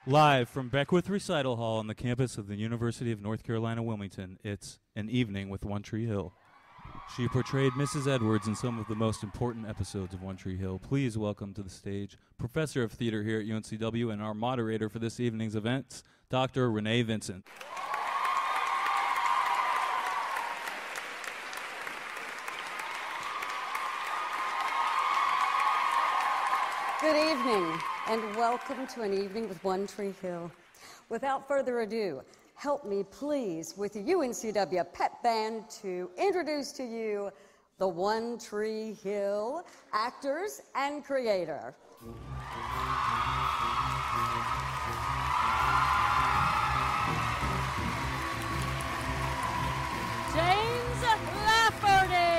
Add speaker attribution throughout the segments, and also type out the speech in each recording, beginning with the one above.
Speaker 1: Live from Beckwith Recital Hall on the campus of the University of North Carolina, Wilmington, it's An Evening with One Tree Hill. She portrayed Mrs. Edwards in some of the most important episodes of One Tree Hill. Please welcome to the stage Professor of Theater here at UNCW and our moderator for this evening's events, Dr. Renee Vincent.
Speaker 2: Good evening, and welcome to An Evening with One Tree Hill. Without further ado, help me please with the UNCW Pep Band to introduce to you the One Tree Hill actors and creator. James Lafferty.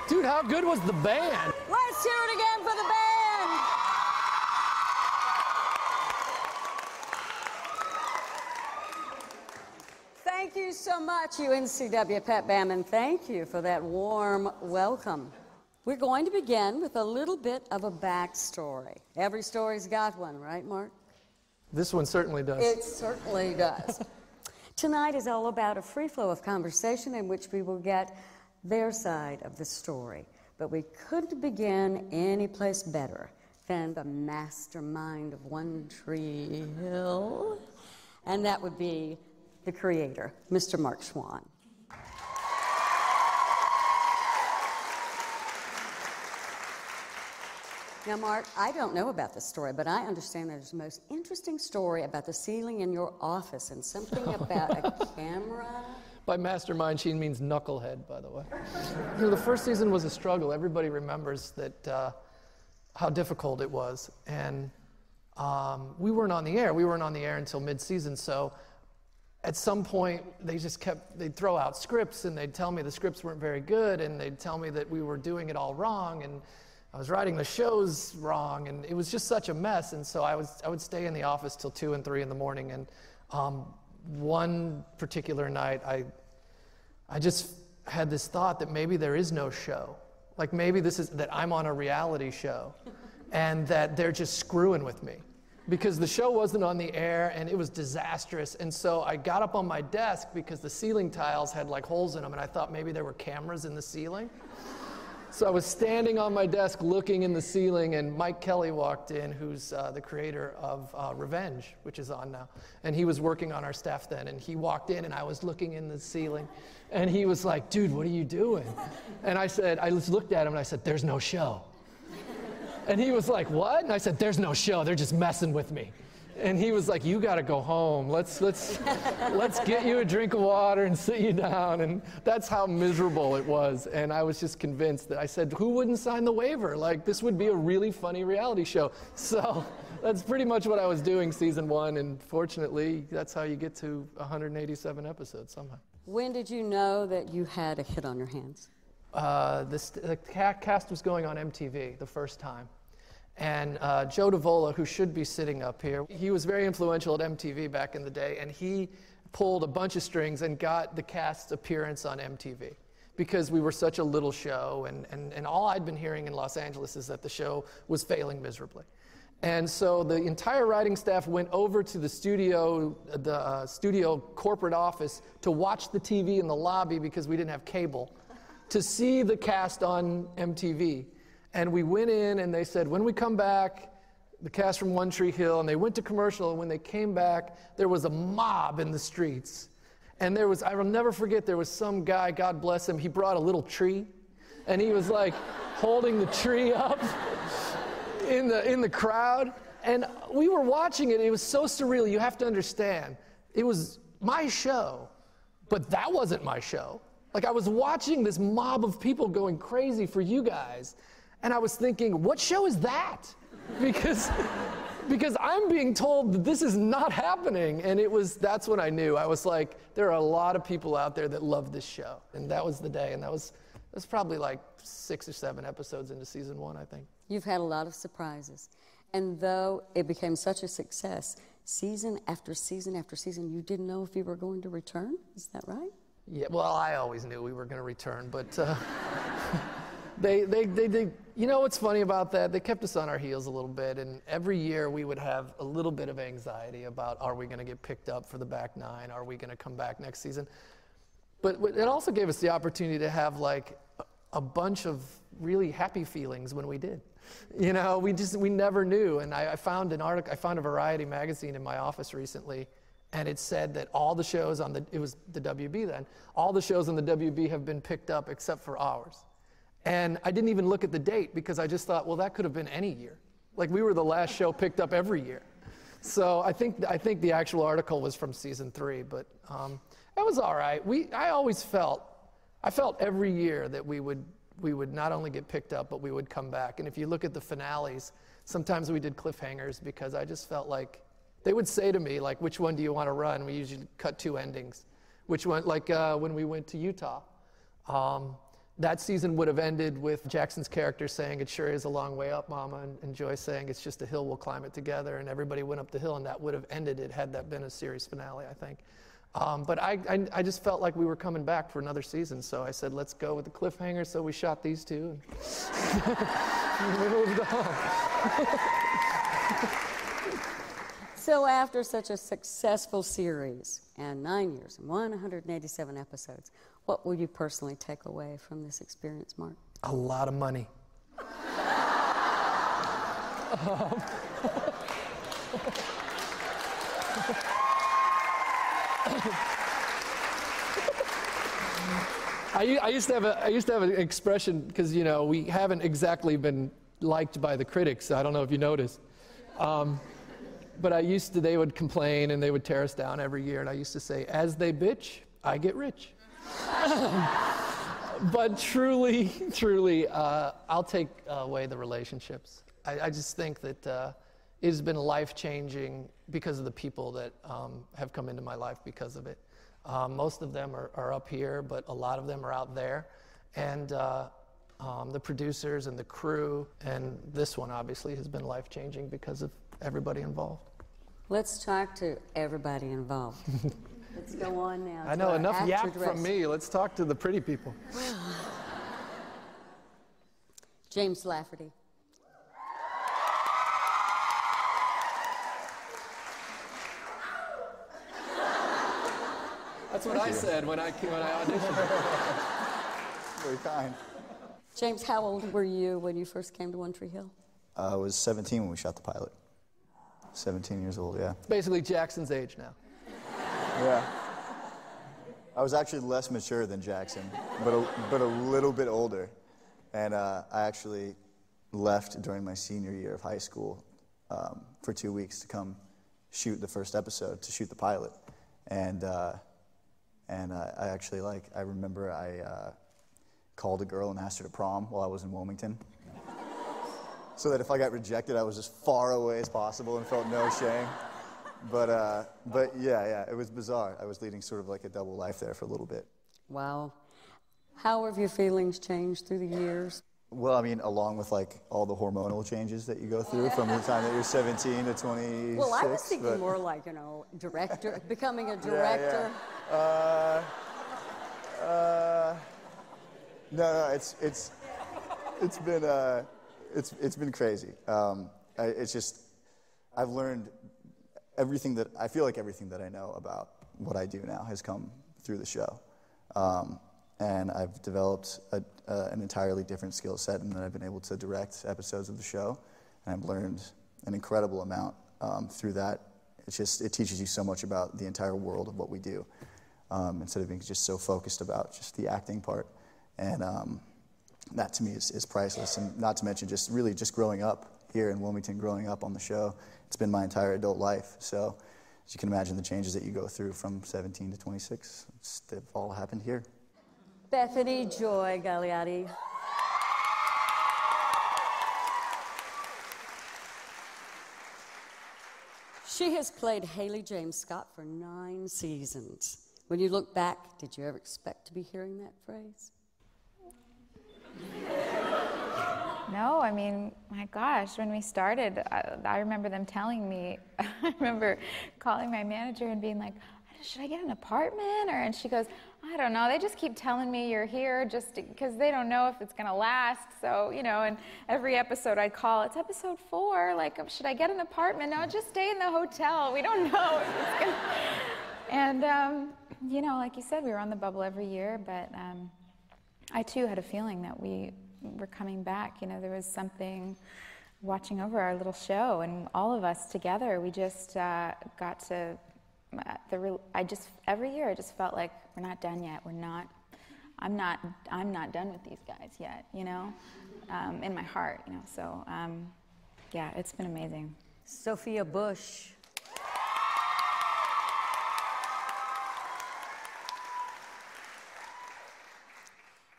Speaker 3: Dude, how good was the band?
Speaker 2: Let's hear it again for the band. Thank you so much, UNCW Pep Band, and thank you for that warm welcome. We're going to begin with a little bit of a backstory. Every story's got one, right, Mark?
Speaker 3: This one certainly does.
Speaker 2: It certainly does. Tonight is all about a free flow of conversation in which we will get their side of the story. But we couldn't begin any place better than the mastermind of One Tree Hill, and that would be the creator, Mr. Mark Schwann. Now, Mark, I don't know about this story, but I understand there's the most interesting story about the ceiling in your office and something about a camera.
Speaker 3: By mastermind, she means knucklehead, by the way. You know, the first season was a struggle. Everybody remembers that how difficult it was. And we weren't on the air. We weren't on the air until mid-season, so at some point, they'd throw out scripts, and they'd tell me the scripts weren't very good, and they'd tell me that we were doing it all wrong, and I was writing the shows wrong, and it was just such a mess. And so I would stay in the office till 2 and 3 in the morning, and one particular night, I just had this thought that maybe there is no show. Like maybe that I'm on a reality show and that they're just screwing with me because the show wasn't on the air and it was disastrous. And so I got up on my desk because the ceiling tiles had like holes in them and I thought maybe there were cameras in the ceiling. So I was standing on my desk looking in the ceiling, and Mike Kelly walked in, who's the creator of Revenge, which is on now. And he was working on our staff then, and he walked in, and I was looking in the ceiling, and he was like, dude, what are you doing? And I just looked at him, and I said, there's no show. And he was like, what? And I said, there's no show, they're just messing with me. And he was like, you got to go home. Let's get you a drink of water and sit you down. And that's how miserable it was. And I was just convinced that I said, who wouldn't sign the waiver? Like, this would be a really funny reality show. So that's pretty much what I was doing season 1. And fortunately, that's how you get to 187 episodes somehow.
Speaker 2: When did you know that you had a hit on your hands?
Speaker 3: The cast was going on MTV the first time. And Joe Davola, who should be sitting up here, he was very influential at MTV back in the day, and he pulled a bunch of strings and got the cast's appearance on MTV because we were such a little show, and all I'd been hearing in Los Angeles is that the show was failing miserably. And so the entire writing staff went over to the studio corporate office to watch the TV in the lobby because we didn't have cable, to see the cast on MTV. And we went in and they said, when we come back, the cast from One Tree Hill, and they went to commercial, and when they came back, there was a mob in the streets. And there was, I will never forget, there was some guy, God bless him, he brought a little tree, and he was like holding the tree up in the crowd. And we were watching it, it was so surreal. You have to understand, it was my show, but that wasn't my show. Like, I was watching this mob of people going crazy for you guys, and I was thinking, what show is that? Because I'm being told that this is not happening, and that's when I knew. I was like, there are a lot of people out there that love this show, and that was the day, and that was probably like 6 or 7 episodes into season 1, I think.
Speaker 2: You've had a lot of surprises, and though it became such a success, season after season after season, you didn't know if you were going to return. Is that right?
Speaker 3: Yeah, well, I always knew we were going to return, but they you know what's funny about that? They kept us on our heels a little bit, and every year we would have a little bit of anxiety about, are we going to get picked up for the back 9? Are we going to come back next season? But it also gave us the opportunity to have like a bunch of really happy feelings when we did. You know, we never knew. And I found an article, I found a Variety magazine in my office recently, and it said that all the shows on it was the WB then, all the shows on the WB have been picked up except for ours. And I didn't even look at the date because I just thought, well, that could have been any year. Like, we were the last show picked up every year. So I think the actual article was from season 3, but that was all right. I felt every year that we would not only get picked up, but we would come back. And if you look at the finales, sometimes we did cliffhangers because I just felt like they would say to me, like, which one do you want to run? We usually cut 2 endings. Which one, like when we went to Utah. That season would have ended with Jackson's character saying, "It sure is a long way up, Mama," and Joy saying, "It's just a hill, we'll climb it together," and everybody went up the hill, and that would have ended it had that been a series finale, I think. But I just felt like we were coming back for another season, so I said, let's go with the cliffhanger, so we shot these 2, and we moved on.
Speaker 2: So after such a successful series, and 9 years, and 187 episodes, what will you personally take away from this experience, Mark?
Speaker 3: A lot of money. I used to have an expression, because, you know, we haven't exactly been liked by the critics. I don't know if you noticed. But they would complain and they would tear us down every year, and I used to say, as they bitch, I get rich. But truly, I'll take away the relationships. I just think that it has been life-changing because of the people that have come into my life because of it. Most of them are up here, but a lot of them are out there. And the producers and the crew, and this one obviously has been life-changing because of everybody involved.
Speaker 2: Let's talk to everybody involved. Let's go on now.
Speaker 3: I know, enough yap from me. Let's talk to the pretty people.
Speaker 2: James Lafferty.
Speaker 3: That's what I said when I auditioned.
Speaker 4: Very kind.
Speaker 2: James, how old were you when you first came to One Tree Hill?
Speaker 4: I was 17 when we shot the pilot. 17 years old, yeah.
Speaker 3: Basically Jackson's age now.
Speaker 4: Yeah. I was actually less mature than Jackson, but a little bit older. And I actually left during my senior year of high school for 2 weeks to come shoot the first episode, to shoot the pilot. And I actually, I remember I called a girl and asked her to prom while I was in Wilmington. So that if I got rejected, I was as far away as possible and felt no shame. But yeah, it was bizarre. I was leading sort of like a double life there for a little bit.
Speaker 2: Wow. How have your feelings changed through the years?
Speaker 4: Well, I mean, along with all the hormonal changes that you go through from the time that you're 17 to 26.
Speaker 2: Well, I was thinking more like, director, becoming a director.
Speaker 4: No, it's been crazy. It's just, I've learned everything that, I feel like everything that I know about what I do now has come through the show. And I've developed an entirely different skill set, and I've been able to direct episodes of the show, and I've learned an incredible amount through that. It teaches you so much about the entire world of what we do, instead of being just so focused about just the acting part. And that to me is priceless, and not to mention just growing up here in Wilmington, growing up on the show. It's been my entire adult life, so as you can imagine, the changes that you go through from 17 to 26, they've all happened here.
Speaker 2: Bethany Joy Gagliotti. She has played Haley James Scott for 9 seasons. When you look back, did you ever expect to be hearing that phrase?
Speaker 5: No, I mean, my gosh, when we started, I remember them telling me, I remember calling my manager and being like, should I get an apartment? And she goes, I don't know, they just keep telling me you're here just because they don't know if it's going to last. So, you know, and every episode I'd call, it's episode 4, like, should I get an apartment? No, just stay in the hotel. We don't know if it's going to. And, you know, like you said, we were on the bubble every year, but I too had a feeling that we were coming back. You know, there was something watching over our little show, and all of us together, we just got to, every year I just felt like we're not done yet. I'm not done with these guys yet, you know, in my heart, you know. So, yeah, it's been amazing.
Speaker 2: Sophia Bush.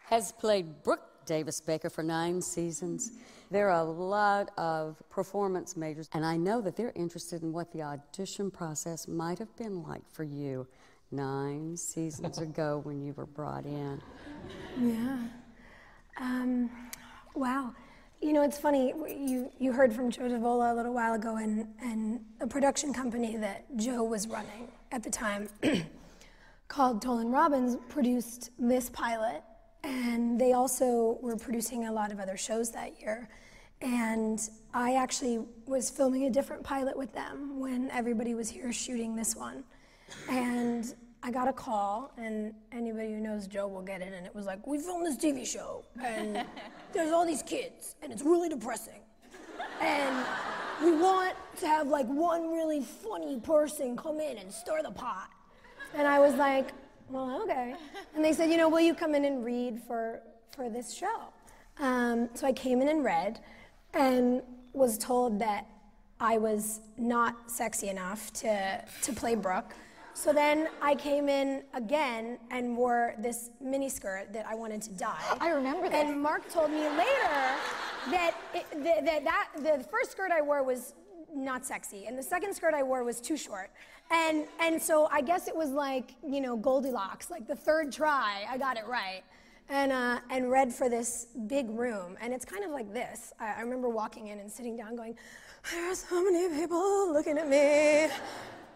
Speaker 2: Has played Brooke Davis Baker for 9 seasons. There are a lot of performance majors, and I know that they're interested in what the audition process might have been like for you 9 seasons ago when you were brought in.
Speaker 6: Yeah. Wow. You know, it's funny, you heard from Joe Davola a little while ago, and a production company that Joe was running at the time called Tolan Robbins produced this pilot. And they also were producing a lot of other shows that year. And I actually was filming a different pilot with them when everybody was here shooting this one. And I got a call, and anybody who knows Joe will get it, and it was like, we filmed this TV show, and there's all these kids, and it's really depressing. And we want to have like one really funny person come in and stir the pot. And I was like, well, okay. And they said, you know, will you come in and read for this show? So I came in and read and was told that I was not sexy enough to play Brooke. So then I came in again and wore this mini skirt that I wanted to dye.
Speaker 5: I remember that.
Speaker 6: And Mark told me later that the first skirt I wore was not sexy, and the second skirt I wore was too short. And so I guess it was like, you know, Goldilocks, like the third try, I got it right. And read for this big room, and it's kind of like this. I remember walking in and sitting down going, there are so many people looking at me.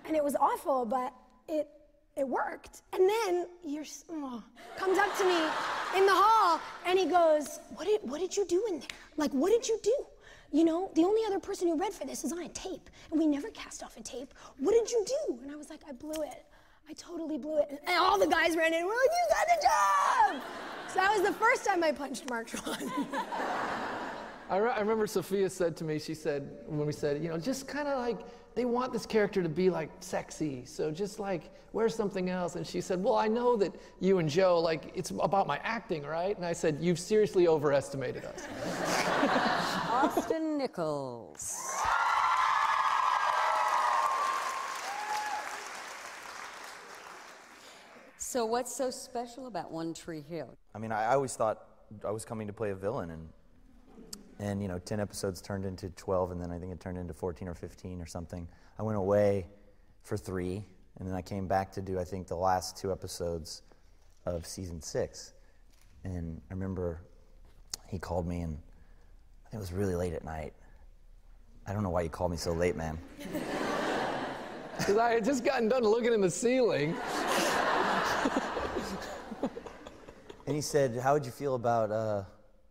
Speaker 6: And it was awful, but it worked. And then comes up to me in the hall, and he goes, what did you do in there? Like, what did you do? You know, the only other person who read for this is on a tape, and we never cast off a tape. What did you do? And I was like, I blew it. I totally blew it. And all the guys ran in and were like, you got the job! So that was the first time I punched Mark Schwann.
Speaker 3: I remember Sophia said to me, she said, when we said, you know, just kind of like, they want this character to be like sexy, so just like wear something else. And she said, well, I know that you and Joe, like, it's about my acting, right? And I said, you've seriously overestimated us.
Speaker 2: Austin Nichols. So what's so special about One Tree Hill?
Speaker 7: I mean, I always thought I was coming to play a villain, and you know, 10 episodes turned into 12, and then I think it turned into 14 or 15 or something. I went away for 3, and then I came back to do, I think, the last 2 episodes of season 6. And I remember he called me, and it was really late at night. I don't know why you called me so late, man.
Speaker 3: Because I had just gotten done looking in the ceiling.
Speaker 7: And he said, how would you feel about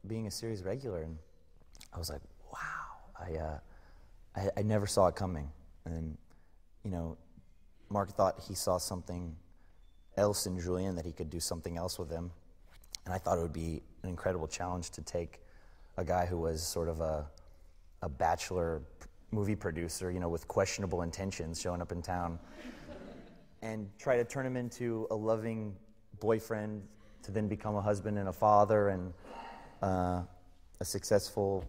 Speaker 7: being a series regular? And I was like, wow. I never saw it coming. And, you know, Mark thought he saw something else in Julian, that he could do something else with him. And I thought it would be an incredible challenge to take a guy who was sort of a bachelor movie producer, you know, with questionable intentions showing up in town, and try to turn him into a loving boyfriend to then become a husband and a father and a successful,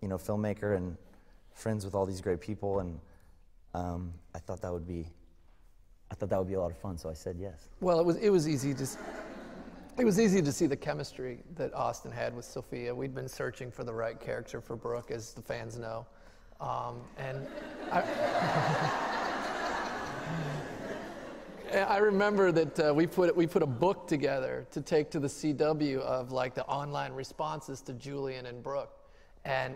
Speaker 7: you know, filmmaker and friends with all these great people. And I thought that would be a lot of fun, so I said yes.
Speaker 3: Well, it was easy to see the chemistry that Austin had with Sophia. We'd been searching for the right character for Brooke, as the fans know, and I remember that we put a book together to take to the CW of like the online responses to Julian and Brooke. And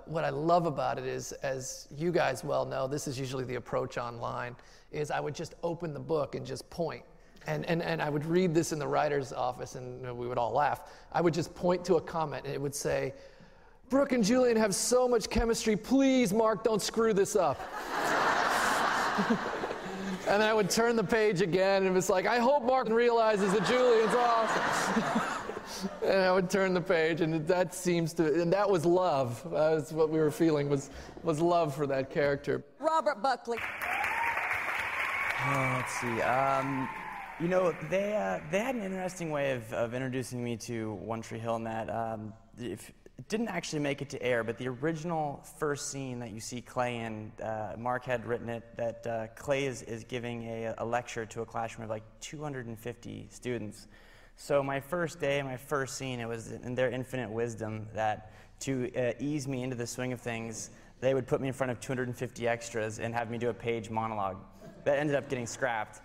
Speaker 3: what I love about it is, as you guys well know, this is usually the approach online, is I would just open the book and just point. And I would read this in the writer's office, and you know, we would all laugh. I would just point to a comment, and it would say, "Brooke and Julian have so much chemistry. Please, Mark, don't screw this up." And then I would turn the page again, and it was like, "I hope Mark realizes that Julian's awesome." And I would turn the page, and that was love. That was what we were feeling, was love for that character.
Speaker 2: Robert Buckley.
Speaker 8: Let's see. You know, they had an interesting way of introducing me to One Tree Hill, in that it didn't actually make it to air, but the original first scene that you see Clay in, Mark had written it, that Clay is giving a lecture to a classroom of like 250 students. So my first day, my first scene, it was in their infinite wisdom that to ease me into the swing of things, they would put me in front of 250 extras and have me do a page monologue. That ended up getting scrapped.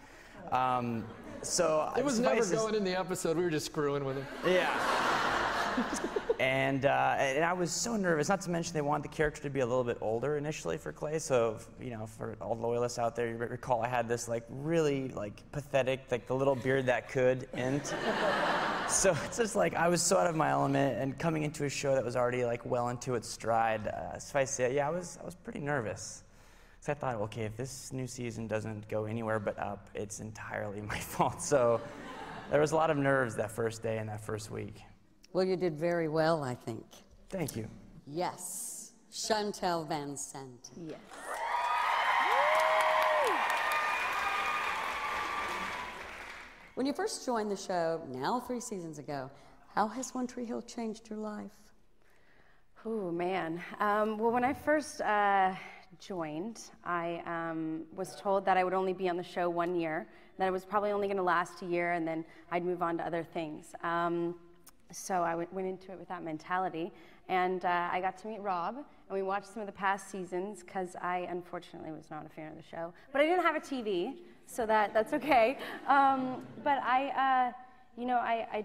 Speaker 8: So
Speaker 3: it was never going in the episode. We were just screwing with him.
Speaker 8: Yeah. And I was so nervous. Not to mention they wanted the character to be a little bit older initially for Clay. So you know, for all the loyalists out there, you recall I had this like really like pathetic, like the little beard that could end. So it's just like I was so out of my element, and coming into a show that was already like well into its stride. Suffice to say, yeah, I was pretty nervous. So I thought, okay, if this new season doesn't go anywhere but up, it's entirely my fault. So there was a lot of nerves that first day and that first week.
Speaker 2: Well, you did very well, I think.
Speaker 8: Thank you.
Speaker 2: Yes. Chantel Van Sant.
Speaker 9: Yes.
Speaker 2: When you first joined the show, now 3 seasons ago, how has One Tree Hill changed your life?
Speaker 9: Oh, man. Well, when I first joined, I was told that I would only be on the show 1 year, that it was probably only going to last a year, and then I'd move on to other things. So I went into it with that mentality, and I got to meet Rob, and we watched some of the past seasons, because I unfortunately was not a fan of the show. But I didn't have a TV, so that's okay. But I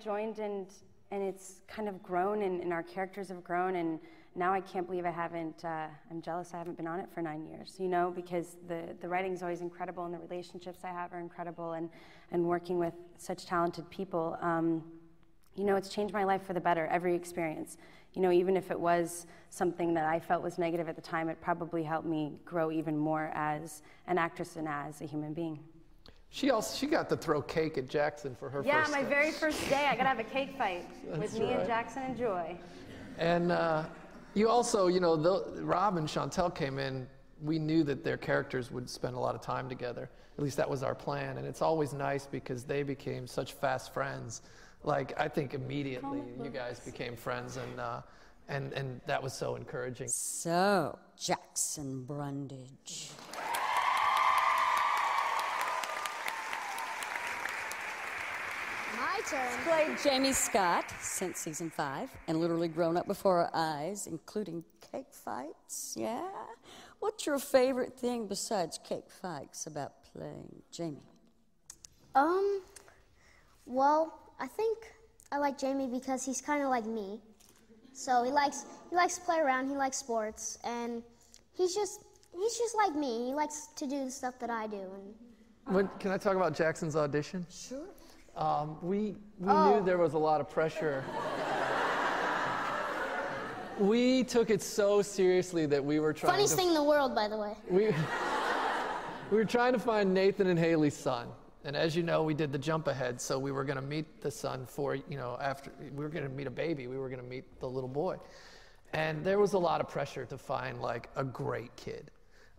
Speaker 9: joined, and it's kind of grown, and our characters have grown, and now I can't believe I haven't, I'm jealous I haven't been on it for 9 years, you know, because the writing's always incredible, and the relationships I have are incredible, and working with such talented people. You know, it's changed my life for the better, every experience. You know, even if it was something that I felt was negative at the time, it probably helped me grow even more as an actress and as a human being.
Speaker 3: She got to throw cake at Jackson for her first
Speaker 9: Yeah, my
Speaker 3: day.
Speaker 9: very first day, I got to have a cake fight with me and Jackson and Joy.
Speaker 3: And you also, you know, Rob and Chantel came in, we knew that their characters would spend a lot of time together. At least that was our plan. And it's always nice because they became such fast friends. Like, I think immediately you guys became friends, and that was so encouraging.
Speaker 2: So, Jackson Brundage.
Speaker 10: My turn.
Speaker 2: Played Jamie Scott since season 5 and literally grown up before our eyes, including cake fights. Yeah? What's your favorite thing besides cake fights about playing Jamie?
Speaker 10: Well, I think I like Jamie because he's kind of like me. So he likes to play around, he likes sports, and he's just like me. He likes to do the stuff that I do.
Speaker 3: Can I talk about Jackson's audition?
Speaker 2: Sure.
Speaker 3: We knew there was a lot of pressure. We took it so seriously that we were trying
Speaker 10: Funniest thing in the world, by the way.
Speaker 3: We were trying to find Nathan and Haley's son. And as you know, we did the jump ahead, so we were going to meet the son for, after we were going to meet a baby, we were going to meet the little boy. And there was a lot of pressure to find, like, a great kid.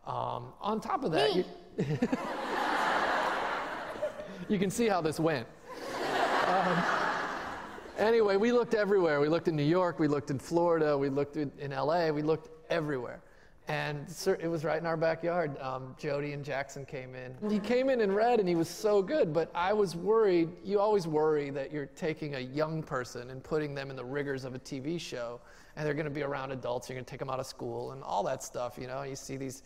Speaker 3: On top of that, you can see how this went. Anyway, we looked everywhere. We looked in New York, we looked in Florida, we looked in LA, we looked everywhere. And it was right in our backyard. Jody and Jackson came in. He came in red and he was so good, but I was worried. You always worry that you're taking a young person and putting them in the rigors of a TV show, and they're going to be around adults, you're going to take them out of school and all that stuff, You see these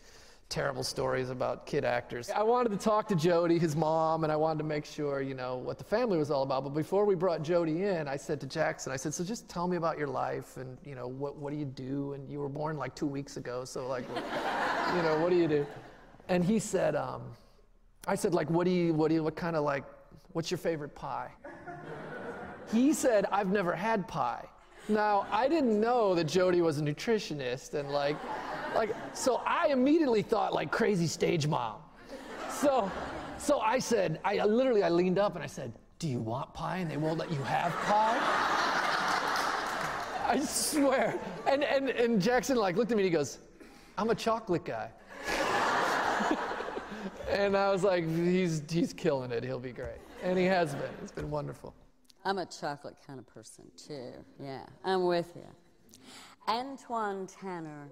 Speaker 3: terrible stories about kid actors. I wanted to talk to Jody, his mom, and I wanted to make sure, what the family was all about. But before we brought Jody in, I said to Jackson, so just tell me about your life and, what do you do? And you were born like 2 weeks ago, so like, what do you do? And he said, I said, like, what's your favorite pie? He said, I've never had pie. Now, I didn't know that Jody was a nutritionist and so I immediately thought like crazy stage mom. So I said, I leaned up and I said, do you want pie? And they won't let you have pie? I swear. And Jackson looked at me and he goes, I'm a chocolate guy. And I was like, he's killing it. He'll be great. And he has been. It's been wonderful.
Speaker 2: I'm a chocolate kind of person, too. Yeah, I'm with you. Antoine Tanner.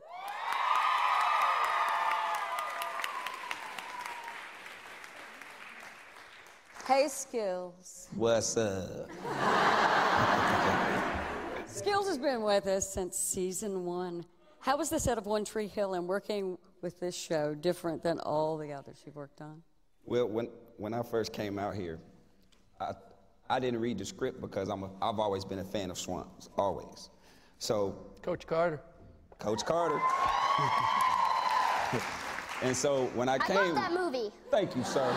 Speaker 2: Hey, Skills.
Speaker 11: What's up?
Speaker 2: Skills has been with us since season 1. How was the set of One Tree Hill and working with this show different than all the others you've worked on?
Speaker 11: Well, when I first came out here, I didn't read the script because I've always been a fan of swamps, always. So
Speaker 3: Coach Carter.
Speaker 11: And so when I came,
Speaker 10: I love that movie.
Speaker 11: Thank you, sir.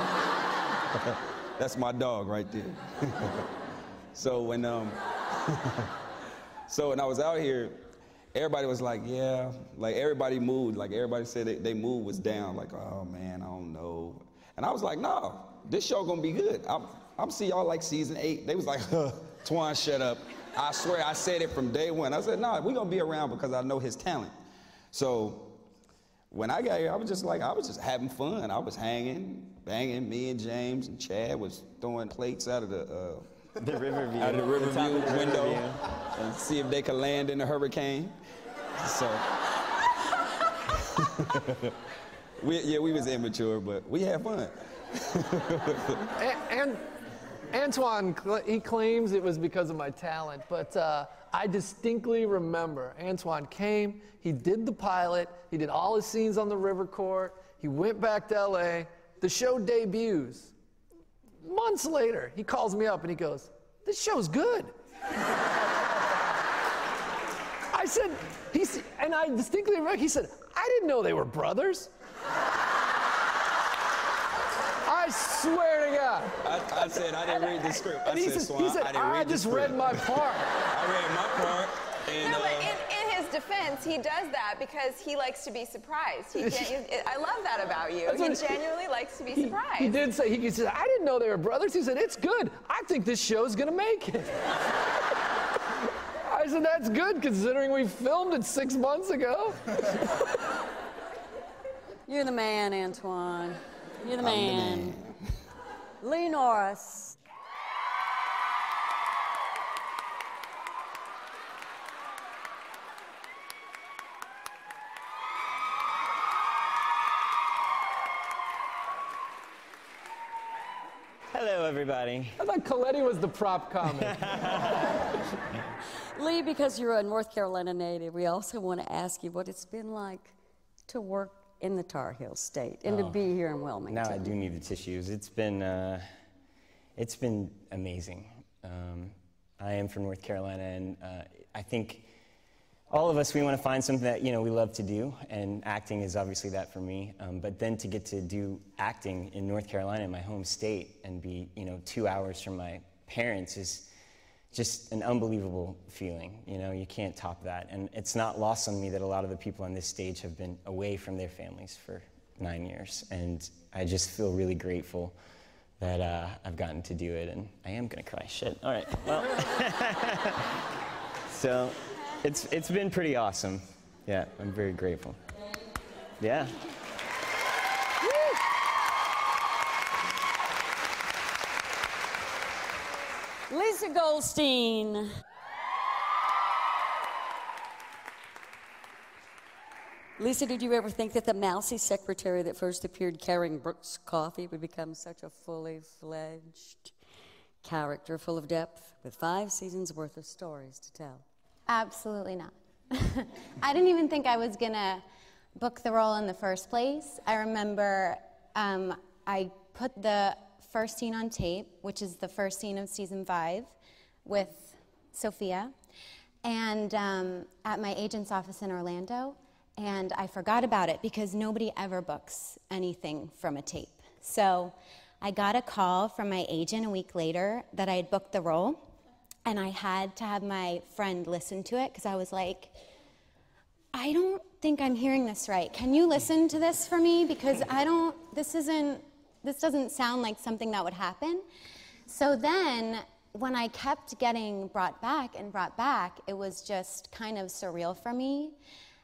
Speaker 11: That's my dog right there. So when I was out here, everybody was like, yeah, like everybody moved, like everybody said their mood was down, like, oh man, I don't know. And I was like, no, this show gonna be good. I'm see y'all like season 8. They was like, Twan, shut up. I swear I said it from day one. I said, no, we're gonna be around because I know his talent. So when I got here, I was just having fun. I was banging. Me and James and Chad was throwing plates out of the Riverview window and see if they could land in a hurricane. So we was immature, but we had fun.
Speaker 3: And Antoine, he claims it was because of my talent, but I distinctly remember Antoine came, he did the pilot, he did all his scenes on the river court, he went back to LA, the show debuts. Months later, he calls me up and he goes, this show's good. I said, and I distinctly remember, he said, I didn't know they were brothers. I swear to God.
Speaker 11: I said I didn't read the script.
Speaker 3: And he said, I just read my part.
Speaker 11: I read my part. And,
Speaker 12: no, but in his defense, he does that because he likes to be surprised. I love that about you. He genuinely likes to be surprised.
Speaker 3: He did say, he said, I didn't know they were brothers. He said, it's good. I think this show's going to make it. I said, that's good considering we filmed it 6 months ago.
Speaker 2: You're the man, Antoine. You're the man. Lee Norris.
Speaker 13: Hello, everybody.
Speaker 3: I thought Coletti was the prop comic.
Speaker 2: Lee, because you're a North Carolina native, we also want to ask you what it's been like to work in the Tar Heel State and to be here in Wilmington.
Speaker 13: Now I do need the tissues. It's been amazing. I am from North Carolina, and I think all of us, we want to find something that we love to do, and acting is obviously that for me. But then to get to do acting in North Carolina, my home state, and be 2 hours from my parents just an unbelievable feeling. You know, you can't top that. And it's not lost on me that a lot of the people on this stage have been away from their families for 9 years. And I just feel really grateful that I've gotten to do it. And I am gonna cry, shit. All right, well. So it's been pretty awesome. Yeah, I'm very grateful. Yeah.
Speaker 2: Lisa Goldstein. Lisa, did you ever think that the mousy secretary that first appeared carrying Brooks coffee would become such a fully fledged character full of depth with 5 seasons worth of stories to tell?
Speaker 14: Absolutely not. I didn't even think I was gonna book the role in the first place. I remember I put the first scene on tape, which is the first scene of season 5 with Sophia, and at my agent's office in Orlando, and I forgot about it because nobody ever books anything from a tape. So I got a call from my agent a week later that I had booked the role, and I had to have my friend listen to it because I was like, I don't think I'm hearing this right. Can you listen to this for me? Because this doesn't sound like something that would happen. So then, when I kept getting brought back, it was just kind of surreal for me.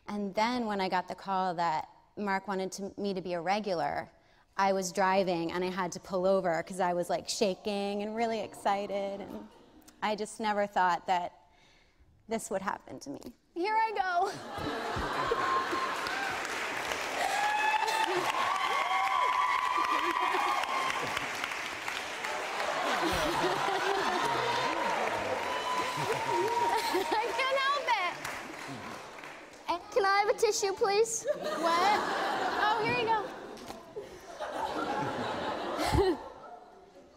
Speaker 14: And then when I got the call that Mark wanted me to be a regular, I was driving and I had to pull over because I was like shaking and really excited. And I just never thought that this would happen to me. Here I go.
Speaker 10: I can't help it. Can I have a tissue, please?
Speaker 14: What? Oh, here you go.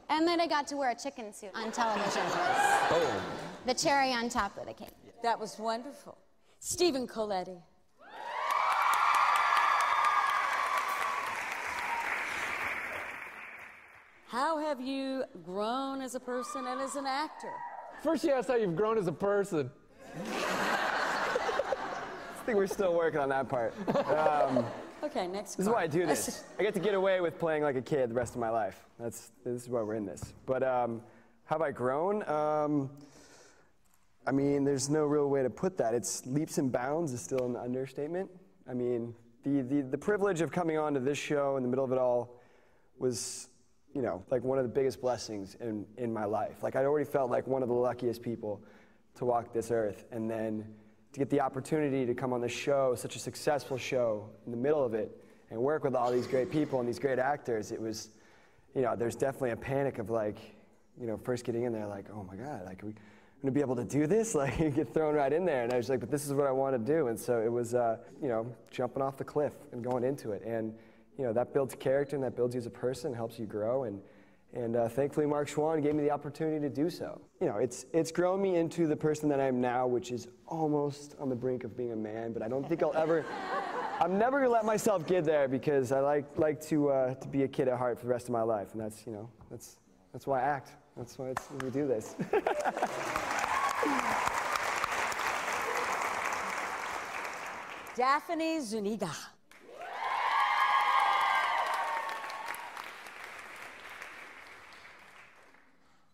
Speaker 14: And then I got to wear a chicken suit on television.
Speaker 2: Oh.
Speaker 14: The cherry on top of the cake.
Speaker 2: That was wonderful. Stephen Coletti. How have you grown as a person and as an actor?
Speaker 15: First, you asked how you've grown as a person. I think we're still working on that part.
Speaker 2: Okay, next.
Speaker 15: This is why I do this. I get to get away with playing like a kid the rest of my life. This is why we're in this. But have I grown? I mean, there's no real way to put that. It's leaps and bounds is still an understatement. I mean, the privilege of coming onto this show in the middle of it all was, you know, like one of the biggest blessings in my life. Like, I'd already felt like one of the luckiest people to walk this earth, and then to get the opportunity to come on this show, such a successful show, in the middle of it, and work with all these great people and these great actors, it was, you know, there's definitely a panic of like, you know, first getting in there, like, oh my God, like, are we gonna be able to do this? Like, you get thrown right in there, and I was like, but this is what I want to do, and so it was, you know, jumping off the cliff and going into it, and you know, that builds character and that builds you as a person, helps you grow, and thankfully Mark Schwann gave me the opportunity to do so. You know, it's grown me into the person that I am now, which is almost on the brink of being a man, but I don't think I'm never gonna let myself get there because I like to be a kid at heart for the rest of my life, and that's, you know, that's why I act. That's why we do this.
Speaker 2: Daphne Zuniga.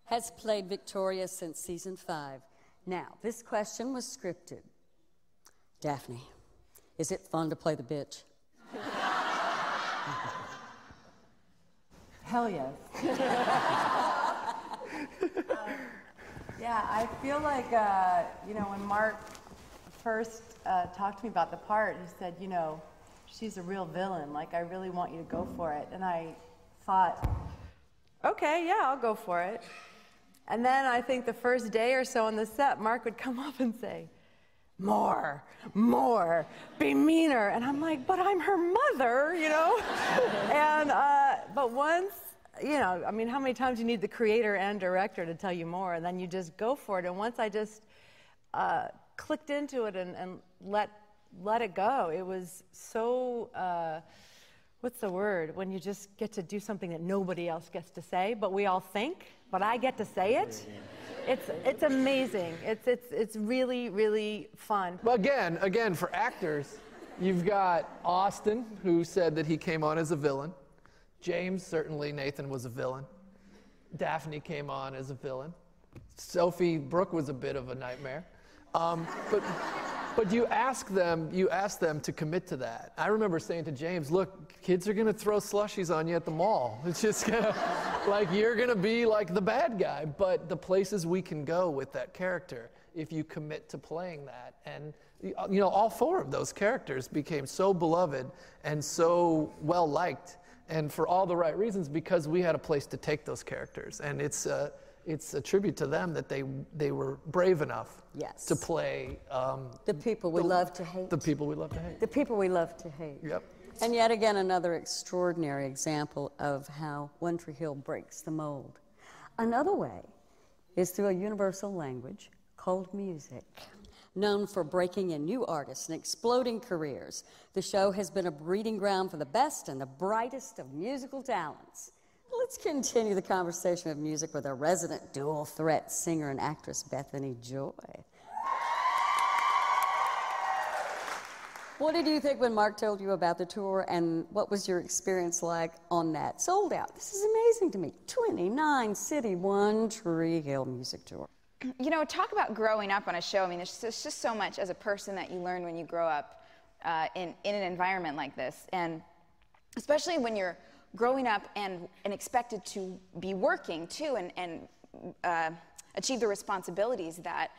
Speaker 2: Has played Victoria since season 5. Now, this question was scripted. Daphne, is it fun to play the bitch?
Speaker 16: Hell yes. Yeah, I feel like, you know, when Mark first talked to me about the part, he said, you know, she's a real villain. Like, I really want you to go for it. And I thought, okay, yeah, I'll go for it. And then I think the first day or so on the set, Mark would come up and say, more, be meaner. And I'm like, but I'm her mother, you know? And, but once, you know, I mean, how many times you need the creator and director to tell you more, and then you just go for it. And once I just clicked into it and let it go, it was so, what's the word? When you just get to do something that nobody else gets to say, but we all think, but I get to say it. It's amazing. It's really, really fun.
Speaker 3: Well, again, for actors, you've got Austin, who said that he came on as a villain. James, certainly Nathan was a villain. Daphne came on as a villain. Sophie Brooke was a bit of a nightmare. But you ask them to commit to that. I remember saying to James, look, kids are gonna throw slushies on you at the mall. It's just gonna, like, you're gonna be like the bad guy. But the places we can go with that character, if you commit to playing that. And you know, all 4 of those characters became so beloved and so well liked, and for all the right reasons, because we had a place to take those characters. And it's a tribute to them that they were brave enough to play
Speaker 2: the people we love to hate.
Speaker 3: The people we love to hate.
Speaker 2: The people we love to hate.
Speaker 3: Yep.
Speaker 2: And yet again, another extraordinary example of how One Tree Hill breaks the mold. Another way is through a universal language called music. Known for breaking in new artists and exploding careers, the show has been a breeding ground for the best and the brightest of musical talents. Let's continue the conversation of music with our resident dual threat singer and actress, Bethany Joy. What did you think when Mark told you about the tour, and what was your experience like on that sold out? This is amazing to me. 29-city One Tree Hill music tour.
Speaker 5: You know, talk about growing up on a show. I mean, there's just so much as a person that you learn when you grow up in an environment like this. And especially when you're growing up and expected to be working too and achieve the responsibilities that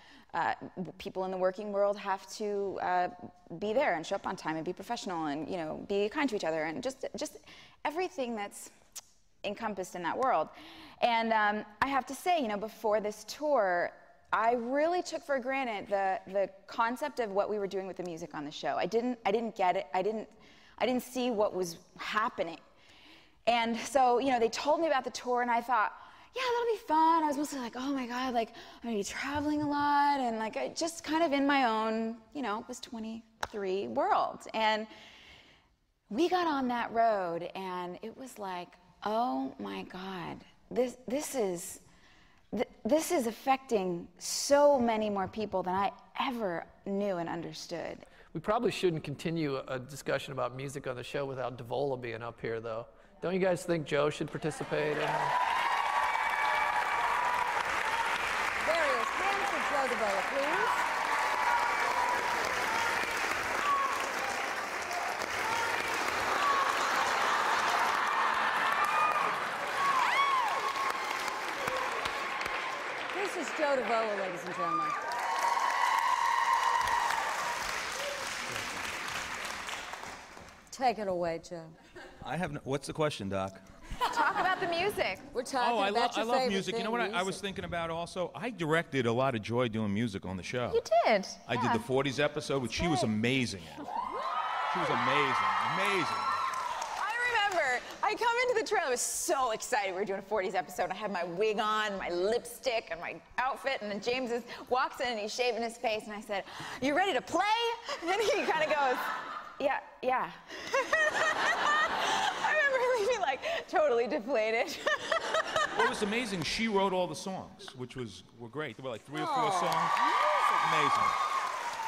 Speaker 5: people in the working world have to be there and show up on time and be professional and, you know, be kind to each other and just everything that's encompassed in that world. And I have to say, you know, before this tour, I really took for granted the concept of what we were doing with the music on the show. I didn't get it. I didn't see what was happening. And so, you know, they told me about the tour, and I thought, yeah, that'll be fun. I was mostly like, oh my God, like, I'm gonna be traveling a lot, and like, I just kind of in my own, you know, was 23 world. And we got on that road, and it was like, oh my God, this is affecting so many more people than I ever knew and understood.
Speaker 3: We probably shouldn't continue a discussion about music on the show without Davola being up here, though. Don't you guys think Joe should participate?
Speaker 2: There he is. Hands for Joe Davola, please. This is Joe Davola, ladies and gentlemen. Take it away, Joe.
Speaker 17: I have no, what's the question, Doc?
Speaker 5: Talk about the music.
Speaker 2: We're talking about your
Speaker 17: I love
Speaker 2: favorite
Speaker 17: music. You know
Speaker 2: thing,
Speaker 17: what I was thinking about also? I directed a lot of Joy doing music on the show.
Speaker 5: You did.
Speaker 17: I did the 40s episode, which she was amazing at. She was amazing, amazing.
Speaker 12: I remember, I come into the trailer, I was so excited. We were doing a 40s episode. I had my wig on, my lipstick, and my outfit, and then James walks in and he's shaving his face, and I said, you ready to play? And he kind of goes, yeah. I remember leaving like totally deflated.
Speaker 17: What was amazing, she wrote all the songs, which were great. There were like 3 or 4 songs.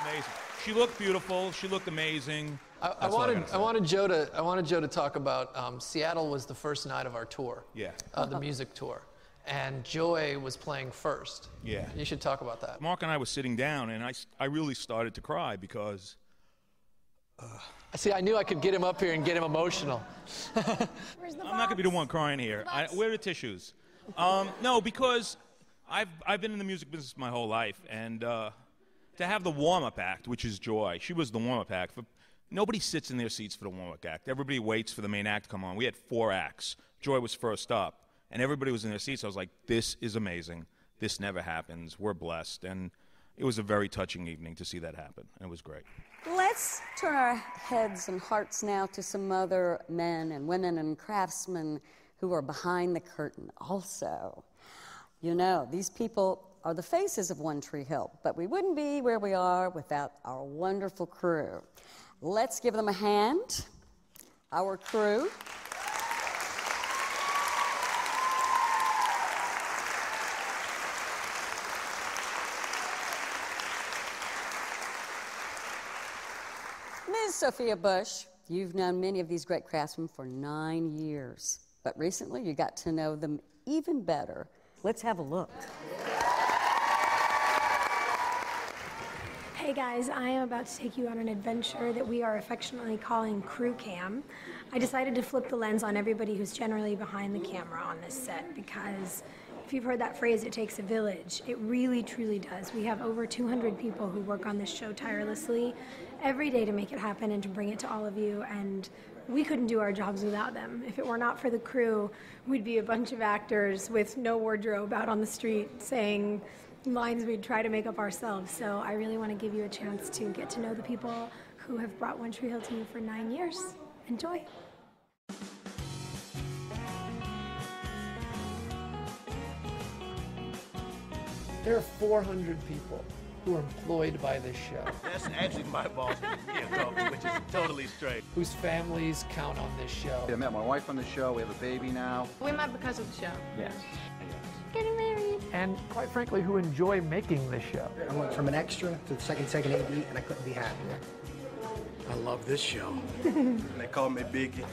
Speaker 17: Amazing. She looked beautiful. She looked amazing.
Speaker 3: I wanted Joe to talk about Seattle was the first night of our tour.
Speaker 17: Yeah.
Speaker 3: The music tour. And Joy was playing first.
Speaker 17: Yeah.
Speaker 3: You should talk about that.
Speaker 17: Mark and I were sitting down, and I really started to cry because...
Speaker 3: See, I knew I could get him up here and get him emotional.
Speaker 17: I'm not going to be the one crying here. Where are the tissues? No, because I've been in the music business my whole life, and to have the warm-up act, which is Joy, she was the warm-up act. Nobody sits in their seats for the warm-up act. Everybody waits for the main act to come on. We had 4 acts. Joy was first up, and everybody was in their seats. I was like, this is amazing. This never happens. We're blessed. And it was a very touching evening to see that happen, and it was great.
Speaker 2: Let's turn our heads and hearts now to some other men and women and craftsmen who are behind the curtain also. You know, these people are the faces of One Tree Hill, but we wouldn't be where we are without our wonderful crew. Let's give them a hand. Our crew. is Sophia Bush. You've known many of these great craftsmen for 9 years, but recently you got to know them even better. Let's have a look.
Speaker 6: Hey guys, I am about to take you on an adventure that we are affectionately calling Crew Cam. I decided to flip the lens on everybody who's generally behind the camera on this set because if you've heard that phrase, it takes a village, it really truly does. We have over 200 people who work on this show tirelessly every day to make it happen and to bring it to all of you, and we couldn't do our jobs without them. If it were not for the crew, we'd be a bunch of actors with no wardrobe out on the street saying lines we'd try to make up ourselves. So I really want to give you a chance to get to know the people who have brought One Tree Hill to you for 9 years. Enjoy.
Speaker 3: There are 400 people who are employed by this show.
Speaker 18: That's actually my boss, which is totally straight.
Speaker 3: Whose families count on this show.
Speaker 19: I met my wife on the show. We have a baby now.
Speaker 20: We met because of the show.
Speaker 19: Yes.
Speaker 20: Getting married.
Speaker 3: And quite frankly, who enjoy making this show.
Speaker 21: I went from an extra to the second AD, and I couldn't be happier.
Speaker 18: I love this show. They call me Biggie.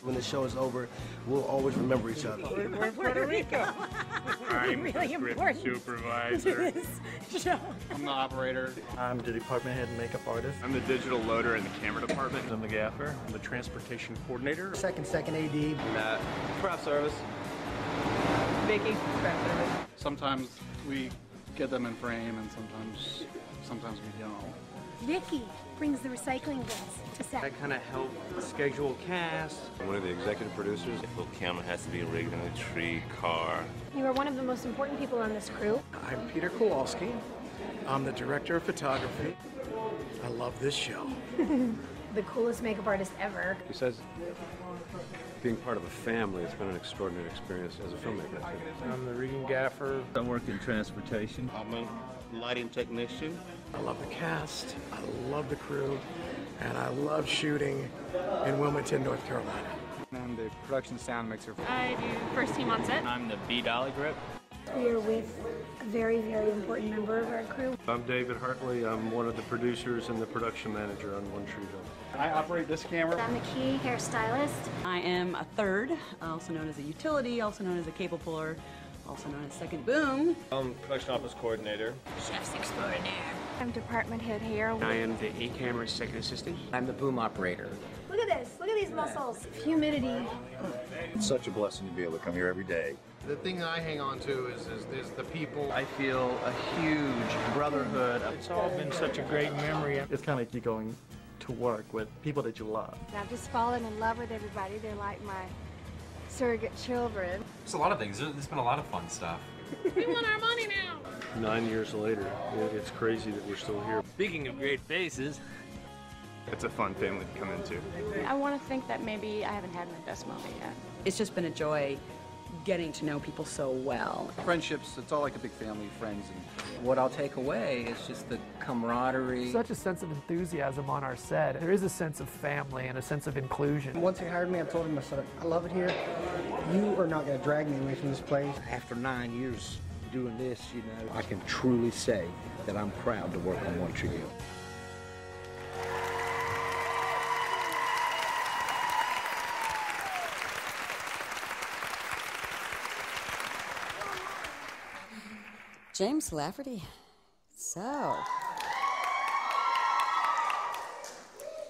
Speaker 21: When the show is over, we'll always remember each other.
Speaker 20: We're Puerto Rico.
Speaker 22: I'm
Speaker 20: really
Speaker 22: the script
Speaker 20: important
Speaker 22: supervisor.
Speaker 20: to this show.
Speaker 22: I'm the operator.
Speaker 18: I'm the department head and makeup artist.
Speaker 22: I'm the digital loader in the camera department.
Speaker 18: I'm the gaffer. I'm the transportation coordinator.
Speaker 21: Second AD.
Speaker 22: Matt, craft service.
Speaker 20: Vicky, craft service.
Speaker 22: Sometimes we get them in frame, and sometimes we don't.
Speaker 6: Vicky brings the recycling bins to set.
Speaker 18: I kind of help schedule cast.
Speaker 23: I'm one of the executive producers. The whole camera has to be rigged in a tree, car.
Speaker 6: You are one of the most important people on this crew.
Speaker 18: I'm Peter Kowalski. I'm the director of photography. I love this show.
Speaker 6: The coolest makeup artist ever.
Speaker 24: Besides being part of a family, it's been an extraordinary experience as a filmmaker.
Speaker 18: I'm the rigging gaffer.
Speaker 23: I work in transportation. I'm a lighting technician.
Speaker 18: I love the cast, I love the crew, and I love shooting in Wilmington, North Carolina.
Speaker 25: I'm the production sound mixer.
Speaker 20: I do first team on set.
Speaker 23: I'm the B-dolly grip.
Speaker 6: We are with a very, very important member of our crew.
Speaker 24: I'm David Hartley. I'm one of the producers and the production manager on One Tree Hill.
Speaker 25: I operate this camera.
Speaker 6: I'm the key hairstylist.
Speaker 26: I am a third, also known as a utility, also known as a cable puller, also known as second boom.
Speaker 24: I'm production office coordinator.
Speaker 20: Chef's extraordinaire. I'm department head here.
Speaker 25: I am the E-camera second assistant.
Speaker 21: I'm the boom operator.
Speaker 6: Look at this. Look at these muscles. Humidity.
Speaker 27: It's such a blessing to be able to come here every day.
Speaker 18: The thing that I hang on to is the people. I feel a huge brotherhood.
Speaker 25: It's all been such a great memory. It's kind of like you going to work with people that you love.
Speaker 6: I've just fallen in love with everybody. They're like my surrogate children.
Speaker 28: It's a lot of things. There's been a lot of fun stuff.
Speaker 20: We want our money now.
Speaker 24: 9 years later, it's crazy that we're still here.
Speaker 28: Speaking of great faces,
Speaker 23: It's a fun family to come into.
Speaker 20: I want to think that maybe I haven't had my best moment yet.
Speaker 26: It's just been a joy getting to know people so well.
Speaker 19: Friendships, it's all like a big family of friends. And what I'll take away is just the camaraderie.
Speaker 3: Such a sense of enthusiasm on our set. There is a sense of family and a sense of inclusion.
Speaker 21: Once he hired me, I told him, I said, I love it here. You are not going to drag me away from this place.
Speaker 29: After 9 years doing this, you know, I can truly say that I'm proud to work on One Tree Hill.
Speaker 2: James Lafferty. So,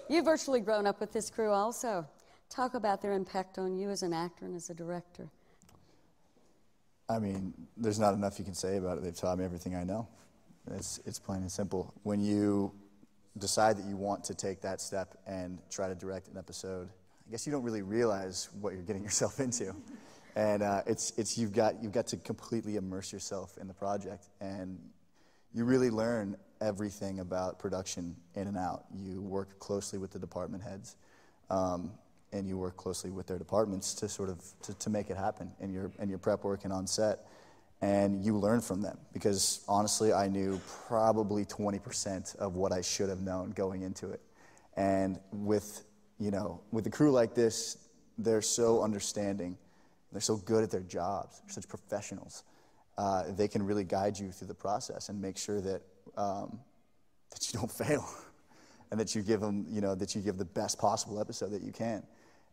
Speaker 2: you've virtually grown up with this crew also. Talk about their impact on you as an actor and as a director.
Speaker 4: I mean, there's not enough you can say about it. They've taught me everything I know. It's plain and simple. When you decide that you want to take that step and try to direct an episode, I guess you don't really realize what you're getting yourself into. And you've got to completely immerse yourself in the project, and you really learn everything about production in and out. You work closely with the department heads, and you work closely with their departments to sort of to make it happen in your prep work and on set, and you learn from them. Because honestly, I knew probably 20% of what I should have known going into it, and with a crew like this, they're so understanding. They're so good at their jobs. They're such professionals. They can really guide you through the process and make sure that that you don't fail. and that you give them, that you give the best possible episode that you can.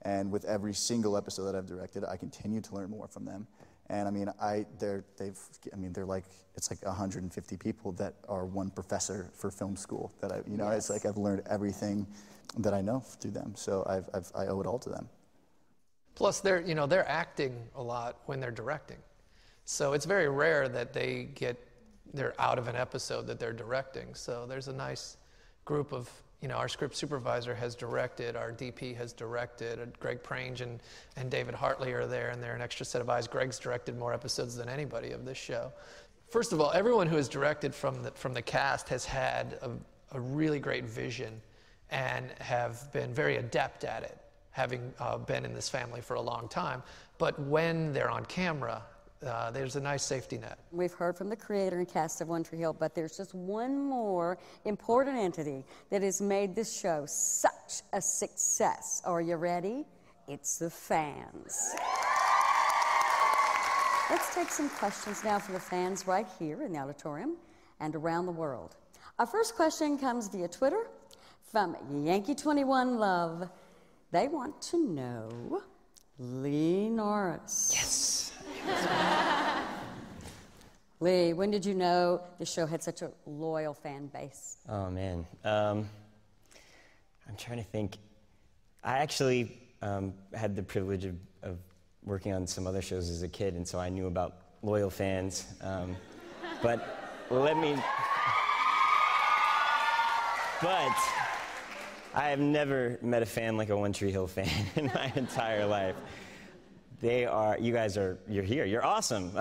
Speaker 4: And with every single episode that I've directed, I continue to learn more from them. And I mean, they're like, it's like 150 people that are one professor for film school that it's like I've learned everything that I know through them. So I owe it all to them.
Speaker 3: Plus, they're acting a lot when they're directing. So it's very rare that they're out of an episode that they're directing. So there's a nice group of, our script supervisor has directed, our DP has directed, Greg Prange and David Hartley are there, and they're an extra set of eyes. Greg's directed more episodes than anybody of this show. First of all, everyone who has directed from the cast has had a really great vision and have been very adept at it, having been in this family for a long time. But when they're on camera, there's a nice safety net.
Speaker 2: We've heard from the creator and cast of One Tree Hill, but there's just one more important entity that has made this show such a success. Are you ready? It's the fans. Let's take some questions now from the fans right here in the auditorium and around the world. Our first question comes via Twitter from Yankee21 Love. They want to know Lee Norris.
Speaker 1: Yes.
Speaker 2: Lee, when did you know the show had such a loyal fan base?
Speaker 1: Oh, man. I'm trying to think. I actually had the privilege of working on some other shows as a kid, and so I knew about loyal fans. But I have never met a fan like a One Tree Hill fan in my entire life. You're here. You're awesome.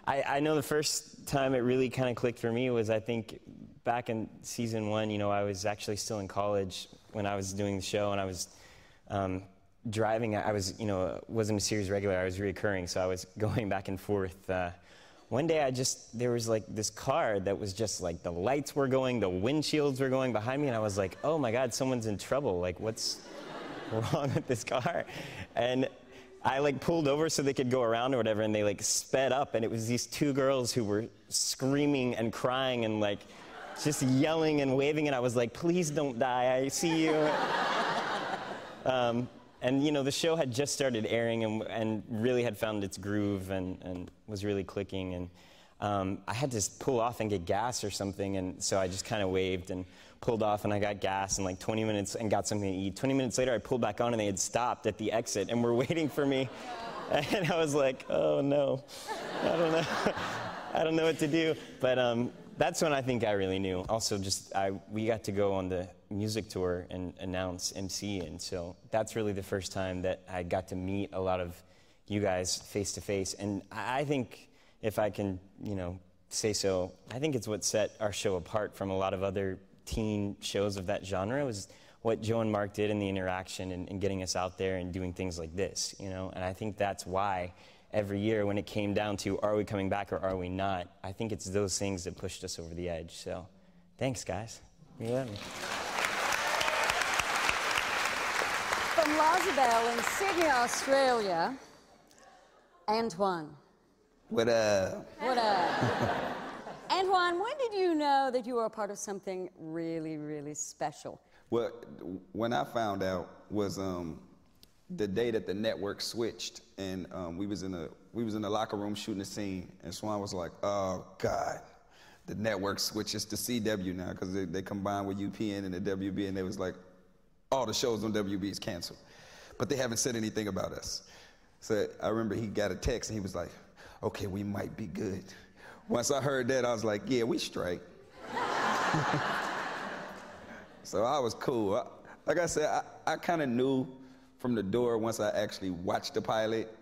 Speaker 1: I know the first time it really kind of clicked for me was, I think, back in season 1. I was actually still in college when I was doing the show, and I was driving. I wasn't a series regular. I was reoccurring, so I was going back and forth. One day, there was like this car that was just like the lights were going, the windshields were going behind me, and I was like, oh my God, someone's in trouble. Like, what's wrong with this car? And I pulled over so they could go around or whatever, and they sped up, and it was these two girls who were screaming and crying and just yelling and waving, and I was like, please don't die, I see you. And the show had just started airing and really had found its groove and was really clicking, and I had to pull off and get gas or something, and so I just kind of waved and pulled off, and I got gas in 20 minutes and got something to eat. 20 minutes later, I pulled back on, and they had stopped at the exit and were waiting for me. And I was like, oh no, I don't know what to do. But that's when I think I really knew. Also, we got to go on the music tour and announce MC, and so that's really the first time that I got to meet a lot of you guys face to face. And I think, if I can, say so, I think it's what set our show apart from a lot of other teen shows of that genre, was what Joe and Mark did in the interaction and getting us out there and doing things like this, and I think that's why every year when it came down to are we coming back or are we not, I think it's those things that pushed us over the edge. So thanks, guys. You got me.
Speaker 2: From Lozabelle in Sydney, Australia, Antoine.
Speaker 7: What up?
Speaker 2: What up? Antoine, when did you know that you were a part of something really, really special?
Speaker 7: Well, when I found out was the day that the network switched, and we was in the locker room shooting a scene, and Swan was like, "Oh God, the network switches to CW now because they combined with UPN and the WB, and they was like, all the shows on WB is canceled, but they haven't said anything about us." So I remember he got a text, and he was like, "Okay, we might be good." Once I heard that, I was like, yeah, we straight. So I was cool. Like I said, I kind of knew from the door once I actually watched the pilot.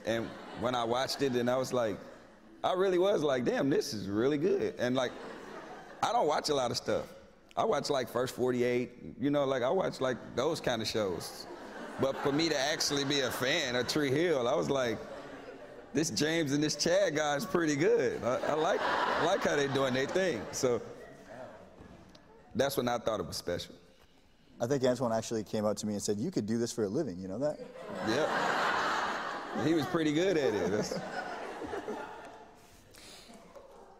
Speaker 7: And when I watched it, and I was like, I really was like, damn, this is really good. And I don't watch a lot of stuff. I watch First 48, I watch those kind of shows. But for me to actually be a fan of Tree Hill, I was like, this James and this Chad guy is pretty good. I like how they're doing their thing. So that's when I thought it was special.
Speaker 4: I think Antoine actually came up to me and said, you could do this for a living, you know that?
Speaker 7: Yep. He was pretty good at it.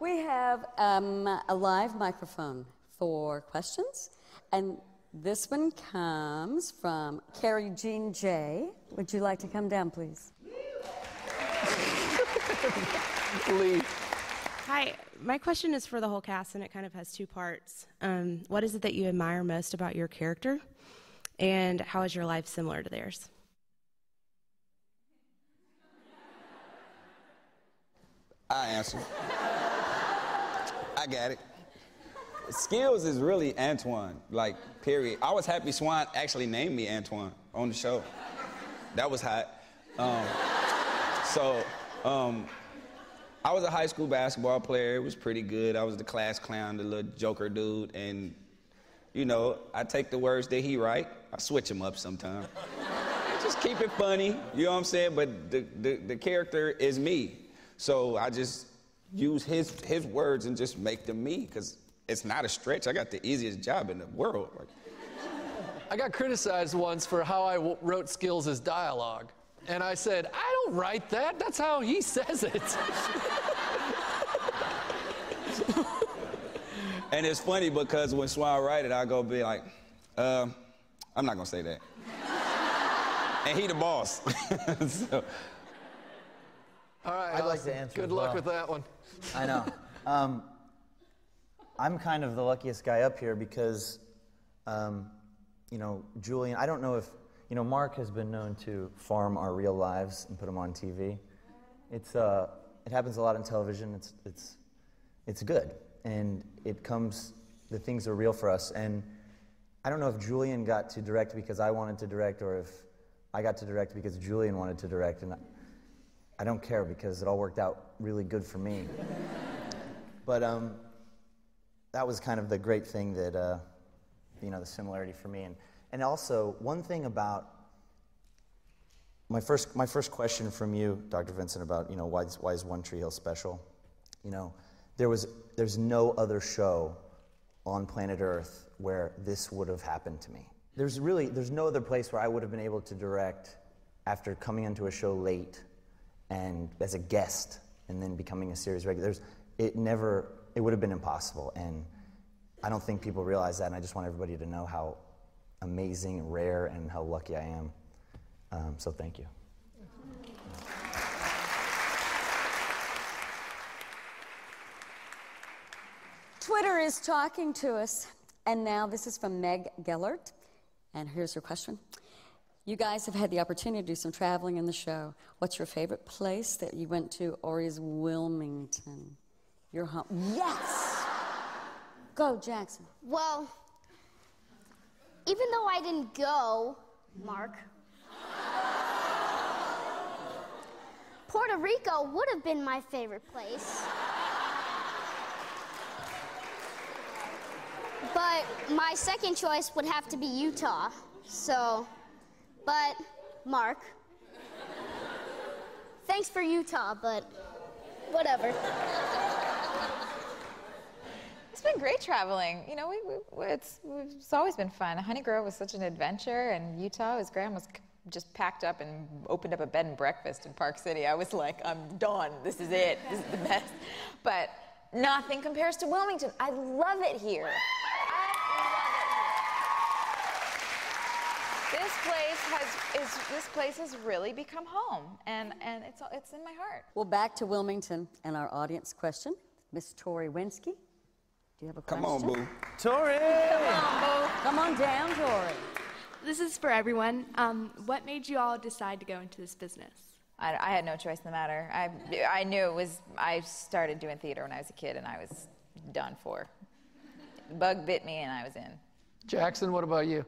Speaker 2: We have a live microphone for questions. And this one comes from Carrie Jean J. Would you like to come down, please?
Speaker 3: Lee.
Speaker 5: Hi, my question is for the whole cast, and it kind of has two parts. What is it that you admire most about your character, and how is your life similar to theirs?
Speaker 7: I answer. I got it. Skills is really Antoine, like, period. I was happy Swan actually named me Antoine on the show. That was hot. I was a high school basketball player. It was pretty good. I was the class clown, the little joker dude, and, you know, I take the words that he write, I switch them up sometimes. Just keep it funny, you know what I'm saying? But the character is me. So I just use his words and just make them me, because it's not a stretch. I got the easiest job in the world.
Speaker 3: I got criticized once for how I wrote skills as dialogue. And I said, I don't write that. That's how he says it.
Speaker 7: And it's funny because when Swan write it, I go be like, I'm not going to say that. And he the boss. So.
Speaker 3: All right,
Speaker 8: I'd like to answer.
Speaker 3: Good luck with that one.
Speaker 8: I know. I'm kind of the luckiest guy up here because, you know, Julian, I don't know if, you know, Mark has been known to farm our real lives and put them on TV. It happens a lot on television. It's good, and the things are real for us. And I don't know if Julian got to direct because I wanted to direct, or if I got to direct because Julian wanted to direct, and I don't care because it all worked out really good for me. But that was kind of the great thing that, you know, the similarity for me. And also, one thing about my first question from you, Dr. Vincent, about, you know, why is One Tree Hill special? You know, there's no other show on planet Earth where this would have happened to me. There's no other place where I would have been able to direct after coming onto a show late and as a guest and then becoming a series regular. It would have been impossible, and I don't think people realize that, and I just want everybody to know how amazing and rare and how lucky I am. So thank you.
Speaker 2: Twitter is talking to us, and now this is from Meg Gellert, and here's her question. You guys have had the opportunity to do some traveling in the show. What's your favorite place that you went to, or is Wilmington your home? Yes! Go, Jackson.
Speaker 9: Well, even though I didn't go, Mark, Puerto Rico would have been my favorite place. But my second choice would have to be Utah. So, but Mark, thanks for Utah, but whatever.
Speaker 12: It's been great traveling. You know, it's always been fun. Honey Grove was such an adventure, and Utah, his grandma was just packed up and opened up a bed and breakfast in Park City. I was like, I'm done. This is it. This is the best. But nothing compares to Wilmington. I love it here. This place has really become home, and it's in my heart.
Speaker 2: Well, back to Wilmington and our audience question. Miss Tori Winsky, do you have a question?
Speaker 7: Come on, boo.
Speaker 8: Tori!
Speaker 2: Come on, boo. Come on down, Tori.
Speaker 20: This is for everyone. What made you all decide to go into this business?
Speaker 12: I had no choice in the matter. I knew it was. I started doing theater when I was a kid, and I was done for. The bug bit me, and I was in.
Speaker 3: Jackson, what about you?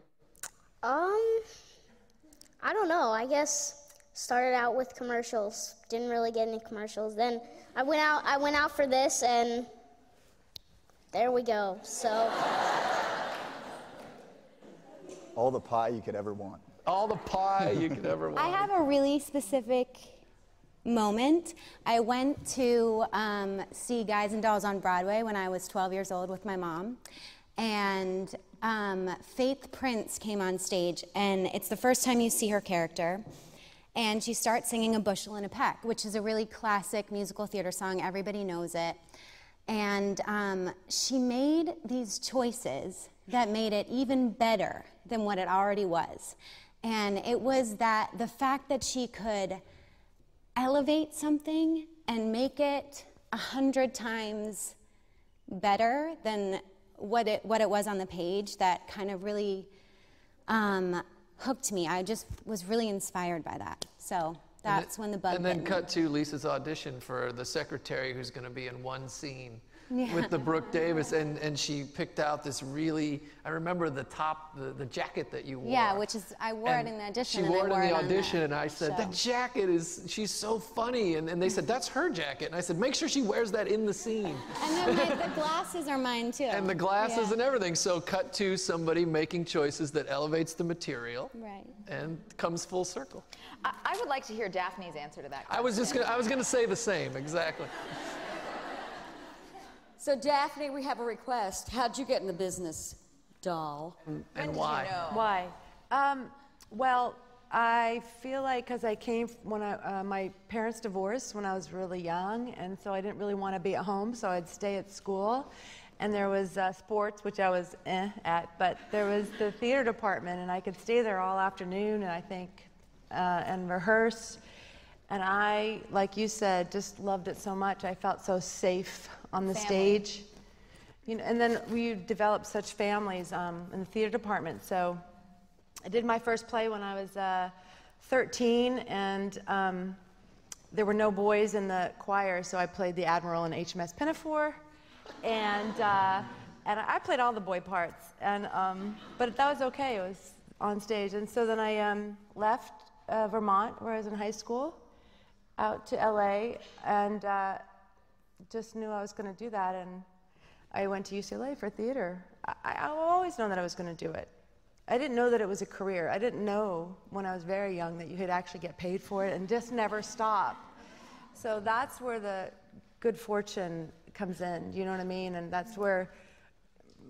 Speaker 9: I don't know. I guess started out with commercials. Didn't really get any commercials. Then I went out for this, and there we go. So
Speaker 4: all the pie you could ever want.
Speaker 3: All the pie you could ever want.
Speaker 10: I have a really specific moment. I went to see Guys and Dolls on Broadway when I was 12 years old with my mom. And Faith Prince came on stage, and it's the first time you see her character. And she starts singing A Bushel and a Peck, which is a really classic musical theater song. Everybody knows it. And she made these choices that made it even better than what it already was. And it was that the fact that she could elevate something and make it 100 times better than what it was on the page that kind of really hooked me. I just was really inspired by that. So that's when the bug
Speaker 3: And then
Speaker 10: hit me.
Speaker 3: cut to Lisa's audition for the secretary who's going to be in one scene
Speaker 10: Yeah.
Speaker 3: with the Brooke Davis, and she picked out this really, I remember the top, the jacket that you wore.
Speaker 10: Yeah, which is, I wore it in the audition.
Speaker 3: She
Speaker 10: and
Speaker 3: wore
Speaker 10: I
Speaker 3: it in the
Speaker 10: on
Speaker 3: audition, and I said,
Speaker 10: show.
Speaker 3: that jacket is, she's so funny. And they said, that's her jacket. And I said, make sure she wears that in the scene.
Speaker 10: And then the glasses are mine too.
Speaker 3: And the glasses
Speaker 10: Yeah.
Speaker 3: and everything. So cut to somebody making choices that elevates the material.
Speaker 10: Right.
Speaker 3: And comes full circle.
Speaker 12: I would like to hear Daphne's answer to that question.
Speaker 3: I was gonna say the same, exactly.
Speaker 2: So, Daphne, we have a request. How'd you get in the business, doll?
Speaker 3: And why?
Speaker 11: Why? Well, I feel like because I came when my parents divorced when I was really young, and so I didn't really want to be at home, so I'd stay at school. And there was sports, which I was at, but there was the theater department, and I could stay there all afternoon, and I think, and rehearse. And I, like you said, just loved it so much. I felt so safe on the stage. You know, and then we developed such families in the theater department. So I did my first play when I was 13, and there were no boys in the choir, so I played the Admiral in HMS Pinafore. And I played all the boy parts, and but that was okay. It was on stage, and so then I left Vermont, where I was in high school, out to LA, and just knew I was going to do that. And I went to UCLA for theater. I've always known that I was going to do it. I didn't know that it was a career. I didn't know when I was very young that you could actually get paid for it and just never stop. So that's where the good fortune comes in, you know what I mean? And that's where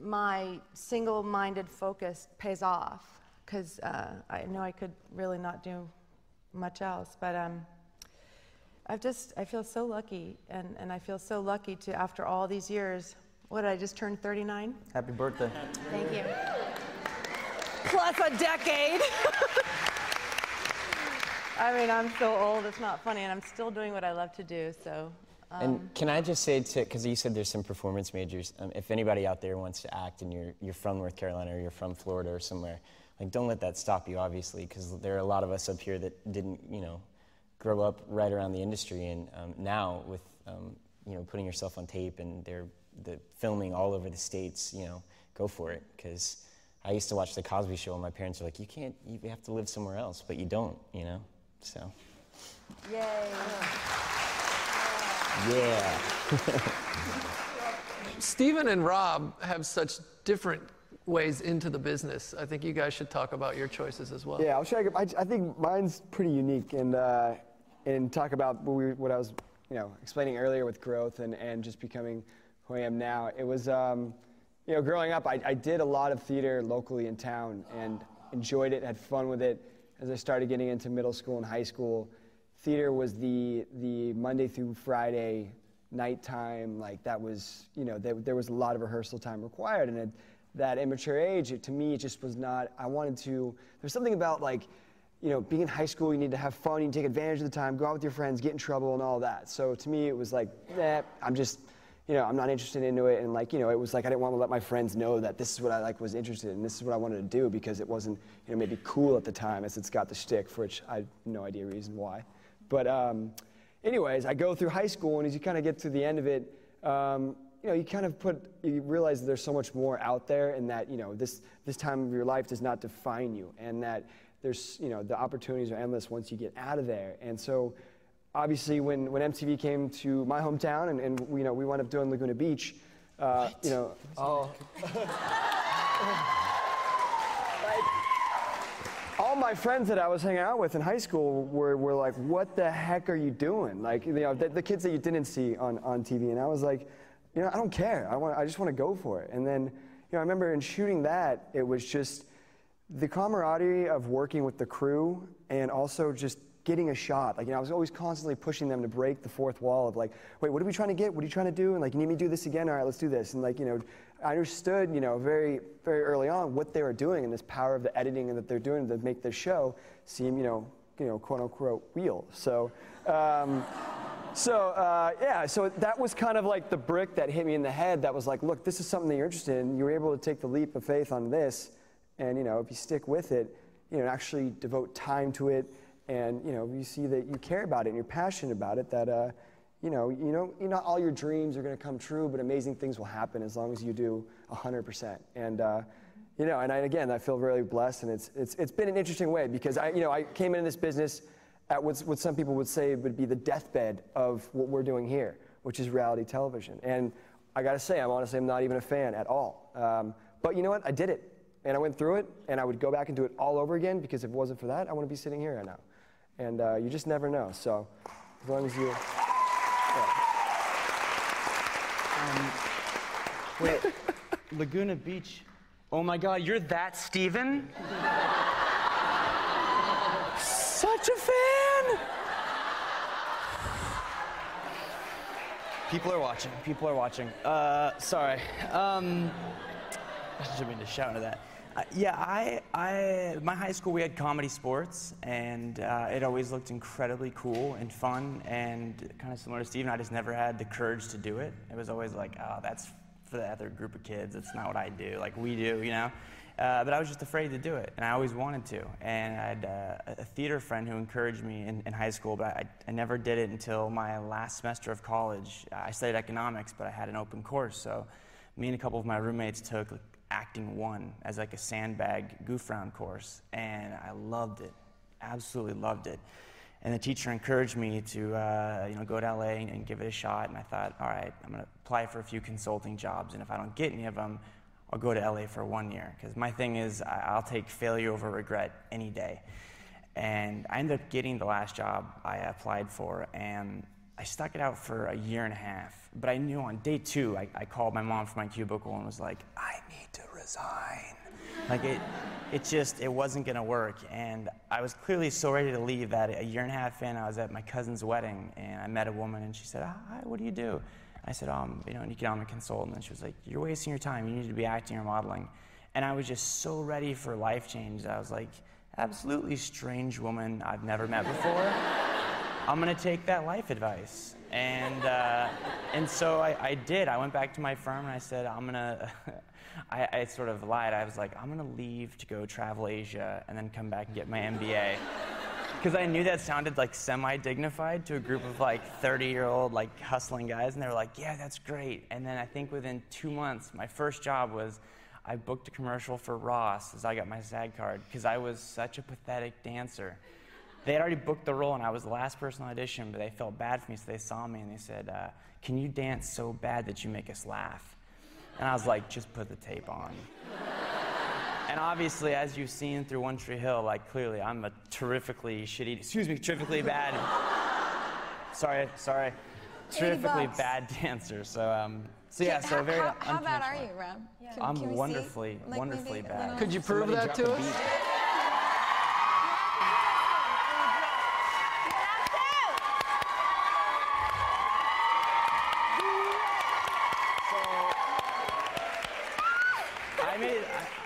Speaker 11: my single-minded focus pays off, because I know I could really not do much else. But I feel so lucky, and I feel so lucky to, after all these years, what did I just turn 39?
Speaker 8: Happy birthday.
Speaker 11: Thank you. Plus a decade. I mean, I'm so old, it's not funny, and I'm still doing what I love to do, so.
Speaker 1: And can I just say, because you said there's some performance majors, if anybody out there wants to act and you're from North Carolina or you're from Florida or somewhere, like, don't let that stop you, obviously, because there are a lot of us up here that didn't, grow up right around the industry, and now with, putting yourself on tape and the filming all over the States, go for it, because I used to watch The Cosby Show and my parents were like, you have to live somewhere else, but you don't, so.
Speaker 2: Yay.
Speaker 1: Yeah.
Speaker 3: Stephen and Rob have such different ways into the business. I think you guys should talk about your choices as well.
Speaker 13: Yeah, I'll share. I think mine's pretty unique, and talk about what I was, explaining earlier with growth and just becoming who I am now. It was, growing up, I did a lot of theater locally in town and enjoyed it, had fun with it. As I started getting into middle school and high school, theater was the Monday through Friday nighttime, like that was, there was a lot of rehearsal time required, and at that immature age, to me, it just was not, there's something about being in high school, you need to have fun, you need to take advantage of the time, go out with your friends, get in trouble and all that. So to me, it was like, I'm just, I'm not interested into it, and it was like I didn't want to let my friends know that this is what I was interested in, this is what I wanted to do, because it wasn't, maybe cool at the time, as it's got the shtick, for which I have no idea reason why. But anyways, I go through high school, and as you kind of get to the end of it, you realize that there's so much more out there, and that, this time of your life does not define you, and that there's, the opportunities are endless once you get out of there. And so, obviously, when MTV came to my hometown, and we wound up doing Laguna Beach, all my friends that I was hanging out with in high school were like, what the heck are you doing? The kids that you didn't see on TV. And I was like, I don't care. I just want to go for it. And then, I remember in shooting that, it was just the camaraderie of working with the crew, and also just getting a shot. Like, I was always constantly pushing them to break the fourth wall of like, wait, what are we trying to get? What are you trying to do? And like, you need me to do this again? All right, let's do this. And like, I understood, very, very early on what they were doing and this power of the editing and that they're doing to make this show seem, quote unquote real. So, so that was kind of like the brick that hit me in the head that was like, look, this is something that you're interested in. You were able to take the leap of faith on this, and if you stick with it, actually devote time to it, and you see that you care about it and you're passionate about it, that not all your dreams are going to come true, but amazing things will happen as long as you do 100%. And again, I feel really blessed, and it's been an interesting way because I came into this business at what some people would say would be the deathbed of what we're doing here, which is reality television. And I got to say, I'm not even a fan at all. But you know what? I did it, and I went through it, and I would go back and do it all over again because if it wasn't for that, I wouldn't be sitting here right now. And you just never know. So as long as you...
Speaker 6: Wait, Laguna Beach. Oh my God, you're that Steven? Such a fan! People are watching. Sorry. I shouldn't mean to shout into that. My high school, we had comedy sports, and it always looked incredibly cool and fun, and kind of similar to Steven, I just never had the courage to do it. It was always like, oh, that's for the other group of kids. It's not what I do, like we do, But I was just afraid to do it, and I always wanted to. And I had a theater friend who encouraged me in high school, but I never did it until my last semester of college. I studied economics, but I had an open course, so me and a couple of my roommates took Acting 1 as like a sandbag goof round course, and I loved it, absolutely loved it. And the teacher encouraged me to go to LA and give it a shot, and I thought, all right, I'm gonna apply for a few consulting jobs, and if I don't get any of them, I'll go to LA for 1 year, because my thing is I'll take failure over regret any day. And I ended up getting the last job I applied for, and I stuck it out for a year and a half. But I knew on day 2, I called my mom from my cubicle and was like, I need to resign. Like it wasn't gonna work. And I was clearly so ready to leave that a year and a half in, I was at my cousin's wedding, and I met a woman, and she said, hi, what do you do? I said, an economic consultant. And she was like, you're wasting your time. You need to be acting or modeling. And I was just so ready for life change. I was like, absolutely strange woman I've never met before. I'm gonna take that life advice. And so I did. I went back to my firm and I said, I sort of lied. I was like, I'm gonna leave to go travel Asia and then come back and get my MBA. Because I knew that sounded like semi-dignified to a group of like 30-year-old like hustling guys, and they were like, yeah, that's great. And then I think within 2 months, my first job was I booked a commercial for Ross as I got my SAG card, because I was such a pathetic dancer. They had already booked the role, and I was the last person on audition, but they felt bad for me, so they saw me and they said, can you dance so bad that you make us laugh? And I was like, just put the tape on. And obviously, as you've seen through One Tree Hill, like clearly I'm a terrifically bad, terrifically bad dancer. So very
Speaker 12: how bad are you, Rob?
Speaker 6: I'm wonderfully bad.
Speaker 3: Could you prove that to us?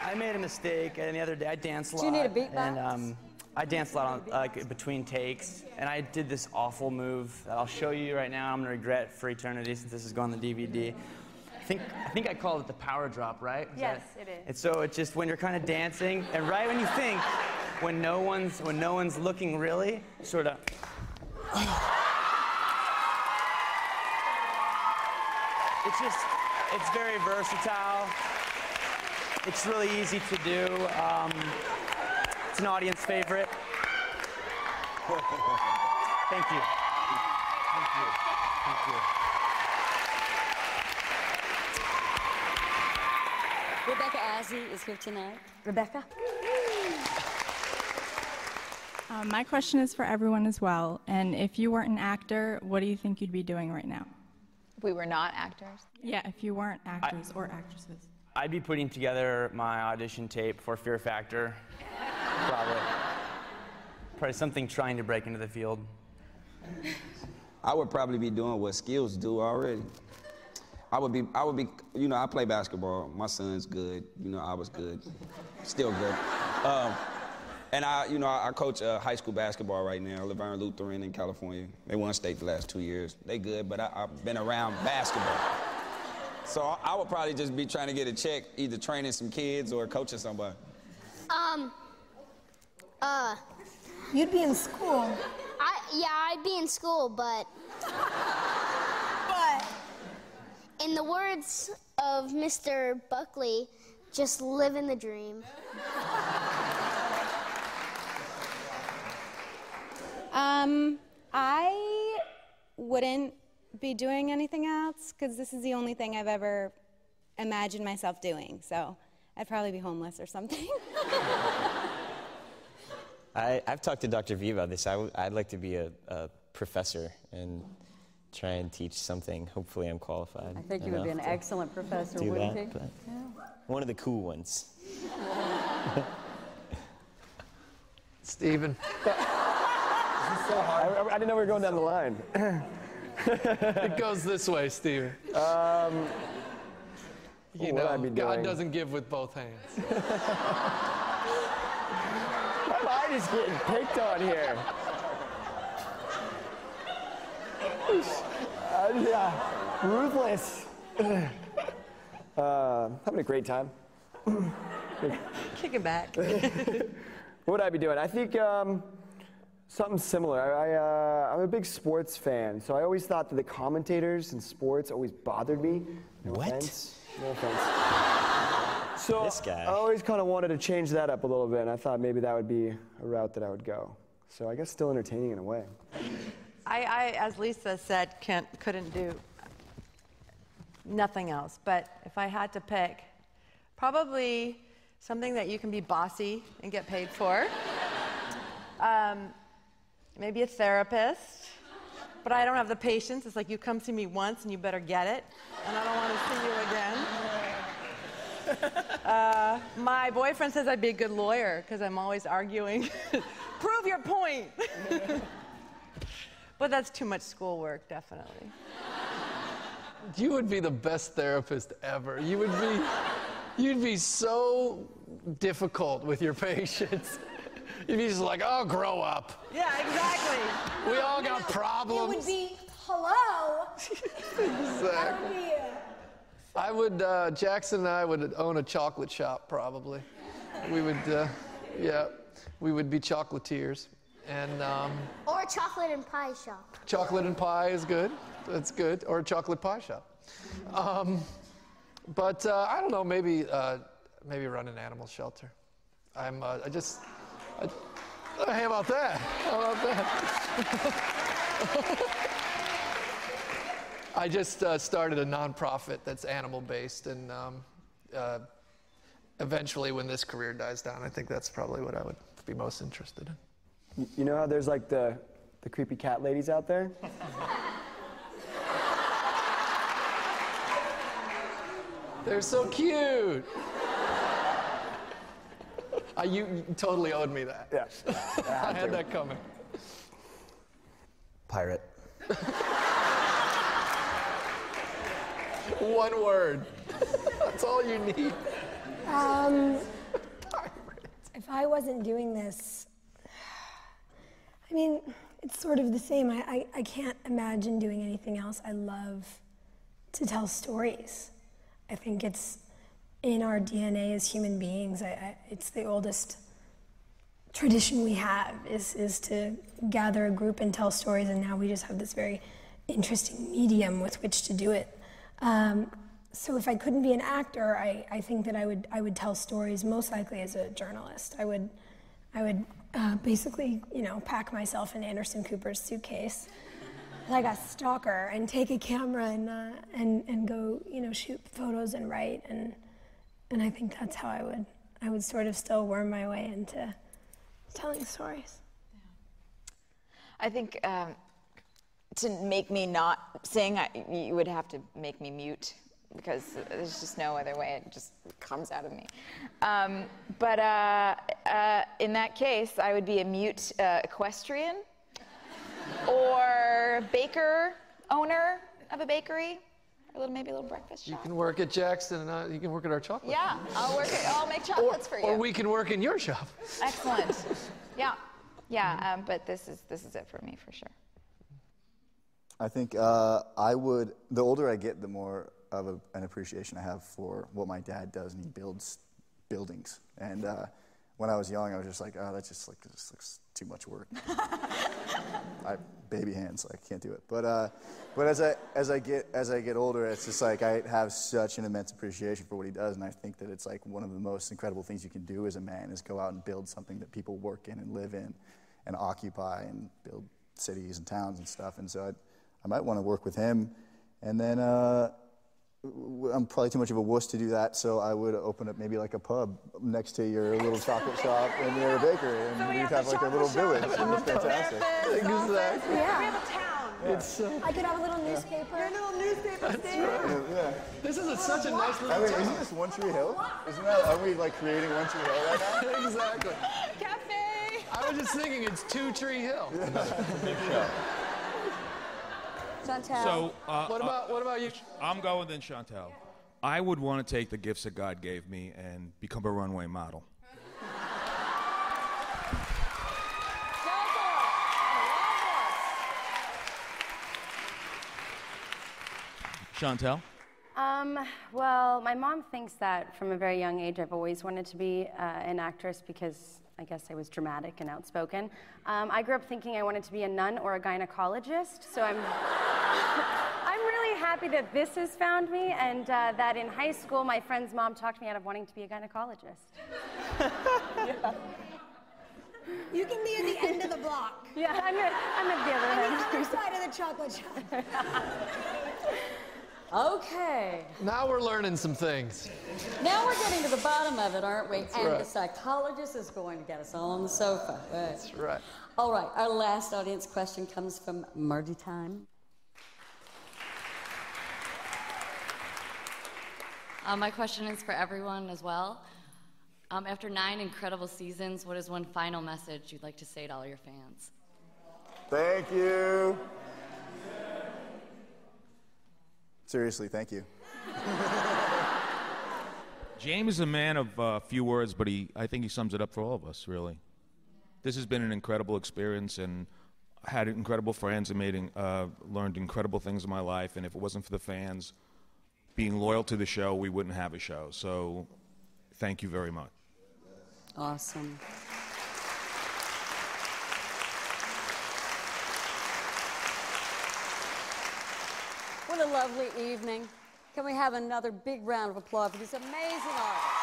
Speaker 6: I made a mistake, and the other day I danced a lot.
Speaker 2: Do you need a beatbox?
Speaker 6: And I danced a lot on, between takes, and I did this awful move that I'll show you right now. I'm gonna regret for eternity since this is going on the DVD. I think I called it the power drop, right?
Speaker 12: Yes, it is.
Speaker 6: And so it's just when you're kind of dancing, and right when you think, when no one's looking really, sort of. It's very versatile. It's really easy to do. It's an audience favorite. Thank you. Thank you. Thank you.
Speaker 2: Rebecca Azzi is here tonight. Rebecca?
Speaker 14: My question is for everyone as well. And if you weren't an actor, what do you think you'd be doing right now?
Speaker 12: If we were not actors?
Speaker 14: Yeah, if you weren't actors or actresses.
Speaker 6: I'd be putting together my audition tape for Fear Factor, probably. Probably something trying to break into the field.
Speaker 7: I would probably be doing what skills do already. I would be, you know, I play basketball. My son's good. You know, I was good. Still good. And I coach high school basketball right now, Laverne Lutheran in California. They won state the last 2 years. They good, but I've been around basketball. So I would probably just be trying to get a check, either training some kids or coaching somebody.
Speaker 15: You'd be in school.
Speaker 9: I'd be in school, but in the words of Mr. Buckley, just living the dream.
Speaker 10: I wouldn't be doing anything else because this is the only thing I've ever imagined myself doing. So I'd probably be homeless or something.
Speaker 1: I've talked to Dr. V about this. I'd like to be a professor and try and teach something. Hopefully I'm qualified.
Speaker 2: I think you would be an excellent professor, wouldn't you? Yeah.
Speaker 1: One of the cool ones.
Speaker 3: Stephen.
Speaker 13: I didn't know we were going down the line.
Speaker 3: It goes this way, Stephen. You know, God doesn't give with both hands.
Speaker 13: My mind is getting picked on here. Yeah, ruthless. Having a great time.
Speaker 11: Kick it back.
Speaker 13: What would I be doing? I think something similar. I'm a big sports fan, so I always thought that the commentators in sports always bothered me. No offense. No offense. So
Speaker 1: This guy.
Speaker 13: I always kind of wanted to change that up a little bit, and I thought maybe that would be a route that I would go. So I guess still entertaining in a way.
Speaker 11: I as Lisa said, couldn't do nothing else. But if I had to pick, probably something that you can be bossy and get paid for. Maybe a therapist. But I don't have the patience. It's like you come see me once and you better get it. And I don't want to see you again. My boyfriend says I'd be a good lawyer because I'm always arguing. Prove your point. But that's too much schoolwork, definitely.
Speaker 3: You would be the best therapist ever. You'd be so difficult with your patients. You'd be just like, oh, grow up.
Speaker 11: Yeah, exactly.
Speaker 3: We all got problems.
Speaker 15: It would be, hello.
Speaker 3: Exactly. I would, Jackson and I would own a chocolate shop, probably. We would, we would be chocolatiers. And,
Speaker 9: Or a chocolate and pie shop.
Speaker 3: chocolate and pie is good. That's good. Or a chocolate pie shop. But I don't know, maybe run an animal shelter. Hey, how about that? How about that? I just started a nonprofit that's animal-based, and eventually when this career dies down, I think that's probably what I would be most interested in.
Speaker 13: You know how there's like the creepy cat ladies out there?
Speaker 3: They're so cute. You totally owed me that.
Speaker 13: Yeah.
Speaker 3: I had that coming.
Speaker 8: Pirate.
Speaker 3: One word. That's all you need.
Speaker 15: If I wasn't doing this, I mean, it's sort of the same. I can't imagine doing anything else. I love to tell stories. I think it's in our DNA as human beings. It's the oldest tradition we have is to gather a group and tell stories, and now we just have this very interesting medium with which to do it. So if I couldn't be an actor, I think that I would tell stories most likely as a journalist. I would basically, pack myself in Anderson Cooper's suitcase like a stalker and take a camera and go, shoot photos and write, and I think that's how I would sort of still worm my way into telling stories.
Speaker 12: I think to make me not sing, you would have to make me mute because there's just no other way. It just comes out of me. In that case, I would be a mute equestrian or baker, owner of a bakery, or maybe a little breakfast shop.
Speaker 3: You can work at Jackson, and you can work at our chocolate shop.
Speaker 12: Yeah, I'll make chocolates for you.
Speaker 3: Or we can work in your shop.
Speaker 12: Excellent. Yeah, but this is it for me for sure.
Speaker 4: I think I would, the older I get, the more of an appreciation I have for what my dad does, and he builds buildings. And when I was young, I was just like, oh, that just looks too much work. I baby hands, I can't do it. But as I get older, it's just like I have such an immense appreciation for what he does, and I think that it's like one of the most incredible things you can do as a man is go out and build something that people work in and live in, and occupy and build cities and towns and stuff. And so I might want to work with him, and then I'm probably too much of a wuss to do that, so I would open up maybe like a pub next to your little chocolate shop and your bakery, and so we'd have like a little village. It's fantastic.
Speaker 3: Exactly.
Speaker 15: Yeah.
Speaker 11: We have a town.
Speaker 3: It's,
Speaker 15: I could have a little newspaper.
Speaker 11: Your little newspaper stand.
Speaker 3: Right.
Speaker 4: Yeah.
Speaker 3: This is such a nice little town.
Speaker 4: Isn't this One Tree Hill? Are we like creating One Tree Hill right now?
Speaker 3: Exactly.
Speaker 12: Cafe.
Speaker 3: I was just thinking it's 2 Tree Hill.
Speaker 2: Chantal.
Speaker 16: So,
Speaker 3: what about you?
Speaker 16: I'm going then Chantal. I would want to take the gifts that God gave me and become a runway model. Chantal?
Speaker 17: Well, my mom thinks that from a very young age I've always wanted to be an actress because I guess I was dramatic and outspoken. I grew up thinking I wanted to be a nun or a gynecologist, so I'm really happy that this has found me, and that in high school my friend's mom talked me out of wanting to be a gynecologist.
Speaker 15: Yeah. You can be at the end of the block.
Speaker 17: Yeah, I'm at the other end.
Speaker 15: On the other side of the chocolate shop.
Speaker 2: Okay.
Speaker 3: Now we're learning some things.
Speaker 2: Now we're getting to the bottom of it, aren't we?
Speaker 3: That's
Speaker 2: and
Speaker 3: right.
Speaker 2: The psychologist is going to get us all on the sofa.
Speaker 3: That's right.
Speaker 2: All right, our last audience question comes from Marty Time.
Speaker 18: My question is for everyone as well. After 9 incredible seasons, what is one final message you'd like to say to all your fans?
Speaker 4: Thank you. Seriously, thank you.
Speaker 16: James is a man of few words, but I think he sums it up for all of us, really. This has been an incredible experience, and I had incredible friends and learned incredible things in my life, and if it wasn't for the fans being loyal to the show, we wouldn't have a show. So thank you very much.
Speaker 2: Awesome. What a lovely evening. Can we have another big round of applause for these amazing artists?